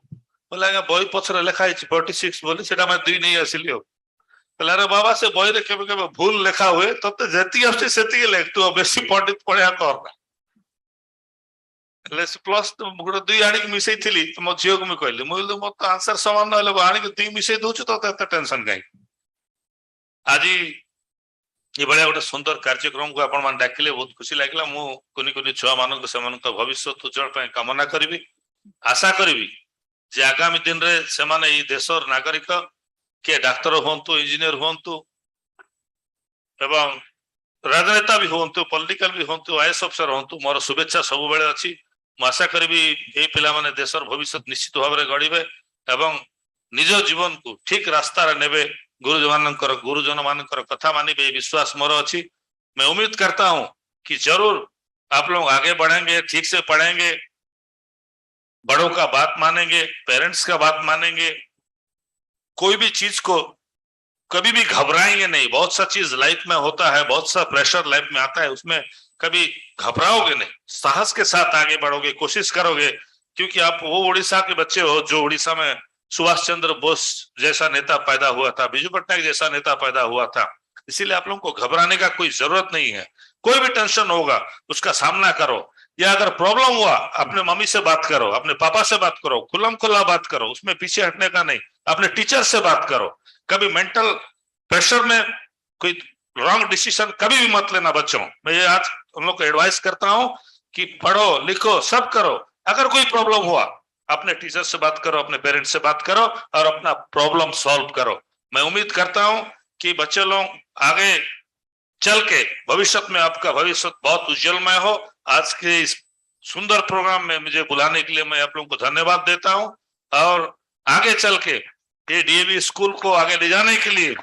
बोले आगे बही पचर लिखाई 46 बोली से मैं 2 नहीं आसिली हो अरे बाबा से बही रे केबे केबे भूल लिखा हुए तब तो जेती आछे सेती लेख तू बेसी पंडित पढ़िया करना लेस प्लस गुड 2 आनी के मिसई थिली तो मो झियो को मैं कहली मोइल मो तो आंसर समान न ले आनी के 2 मिसई दोछु तो एत टेंशन काई आज ये बड़ा गोटे सुंदर कार्यक्रम को आपण मान डाकिले बहुत खुशी लागला मु कोनी कोनी छुआ मानन को समन का भविष्य उज्जवल पय कामना करबी आशा करबी जे आगामी दिन रे से माने ई देशर नागरिक के डाक्टर होंतु इंजीनियर होंतु एवं राजनेता भी होंतु पॉलिटिकल भी होंतु आईएएस अफसर होंतु मोर शुभेच्छा सब बेले अछि मु आशा करबी ए पिला माने देशर भविष्य निश्चित भाव रे गढ़िबे एवं निज जीवन को ठीक रास्ता रे नेबे गुरुजन मानकर कथा मानिबे विश्वास मोर अछि। मैं उम्मीद करता हूं कि जरूर आप लोग आगे बढ़ेंगे, ठीक से पढ़ेंगे, बड़ों का बात मानेंगे, पेरेंट्स का बात मानेंगे, कोई भी चीज को कभी भी घबराएंगे नहीं। बहुत सा चीज लाइफ में होता है, बहुत सा प्रेशर लाइफ में आता है, उसमें कभी घबराओगे नहीं, साहस के साथ आगे बढ़ोगे, कोशिश करोगे, क्योंकि आप वो उड़ीसा के बच्चे हो जो उड़ीसा में सुभाष चंद्र बोस जैसा नेता पैदा हुआ था, बिजू पट्टनायक जैसा नेता पैदा हुआ था। इसीलिए आप लोगों को घबराने का कोई जरूरत नहीं है। कोई भी टेंशन होगा उसका सामना करो, या अगर प्रॉब्लम हुआ अपने मम्मी से बात करो, अपने पापा से बात करो, खुल्लम खुल्ला बात करो, उसमें पीछे हटने का नहीं। अपने टीचर से बात करो। कभी मेंटल प्रेशर में कोई रॉन्ग डिसीजन कभी भी मत लेना बच्चों। मैं ये आज उन लोग को एडवाइस करता हूं कि पढ़ो लिखो सब करो। अगर कोई प्रॉब्लम हुआ अपने टीचर से बात करो, अपने पेरेंट्स से बात करो और अपना प्रॉब्लम सॉल्व करो। मैं उम्मीद करता हूं कि बच्चे लोग आगे चल के भविष्य में आपका भविष्य बहुत उज्जवलमय हो। आज के इस सुंदर प्रोग्राम में मुझे बुलाने के लिए मैं आप लोगों को धन्यवाद देता हूं, और आगे चल के ये डीएवी स्कूल को आगे ले जाने के लिए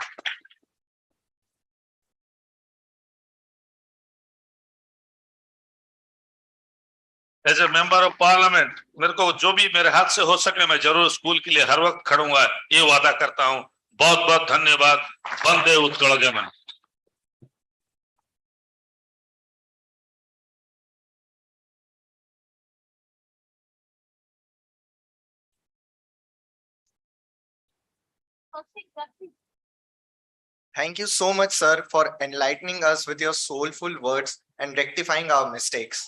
as a member of Parliament मेरे को जो भी मेरे हाथ से हो सके मैं जरूर स्कूल के लिए हर वक्त खड़ूंगा, ये वादा करता हूं। बहुत बहुत धन्यवाद। वंदे उत्कल जय। Thank you so much, sir, for enlightening us with your soulful words and rectifying our mistakes.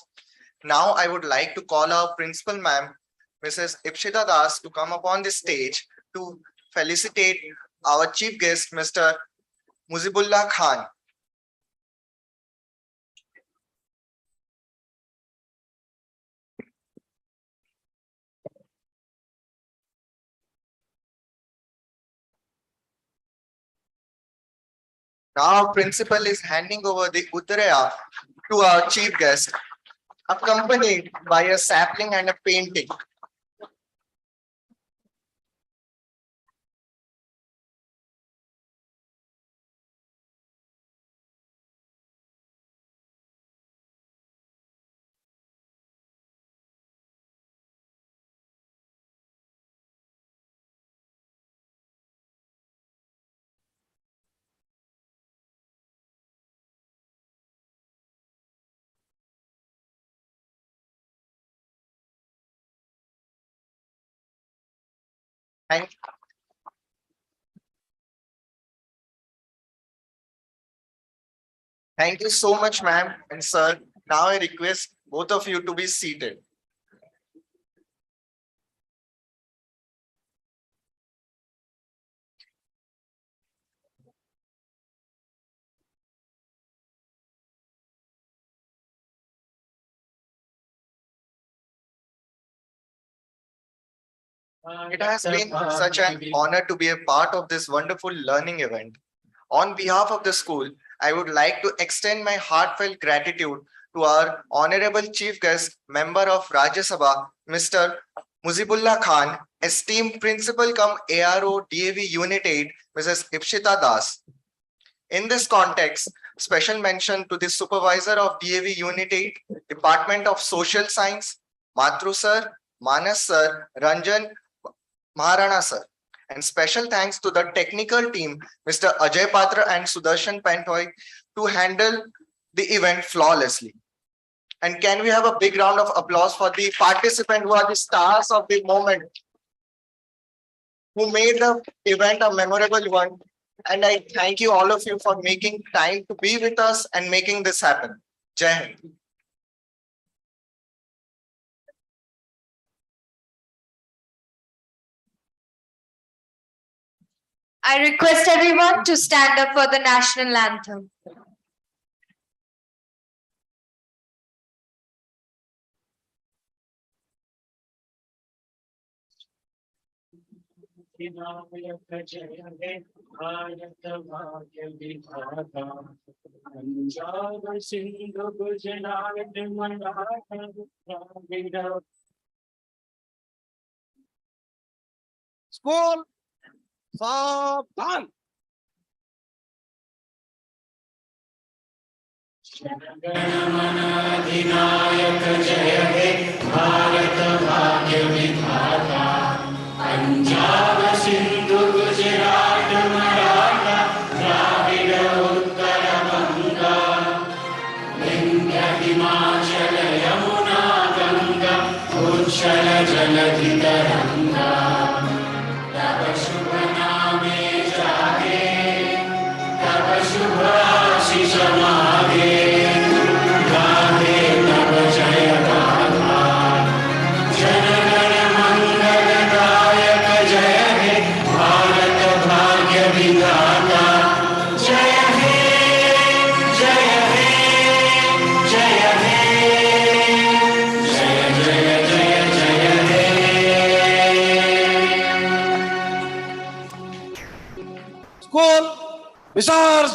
Now, I would like to call our principal ma'am, Mrs. Ipshita Das, to come upon the stage to felicitate our chief guest, Mr. Muzibullah Khan. Now, our principal is handing over the Uttaraya to our chief guest, accompanied by a sapling and a painting. Thank you so much, ma'am and sir. Now I request both of you to be seated. It has been such an honor to be a part of this wonderful learning event. On behalf of the school, I would like to extend my heartfelt gratitude to our honorable chief guest, member of Rajya Sabha, Mr. Muzibullah Khan, esteemed principal cum ARO DAV Unit-VIII, Mrs. Ipshita Das. In this context, special mention to the supervisor of DAV Unit-VIII, Department of Social Science, Matru sir, Manas sir, Ranjan Maharana sir. And special thanks to the technical team, Mr. Ajay Patra and Sudarshan Pantoy, to handle the event flawlessly. And can we have a big round of applause for the participants who are the stars of the moment, who made the event a memorable one. And I thank you all of you for making time to be with us and making this happen. Jai Hind. I request everyone to stand up for the national anthem. School, सावधान। अधिनायक जय हे भारत भाग्य विधाता पंजाब सिंधु गुजरात मराठा द्राविड उत्तर बंगा विंध्य हिमाचल यमुना गंगा उच्छल जलधि तरंगा तब शुभ नामे जागे तब शुभ आशीष मागे गाहे तब जय गाथा जन गण मंगल दायक जय हे भारत भाग्य विधाता जय हे जय हे जय हे जय जय जय जय हे स्कूल विसर्जन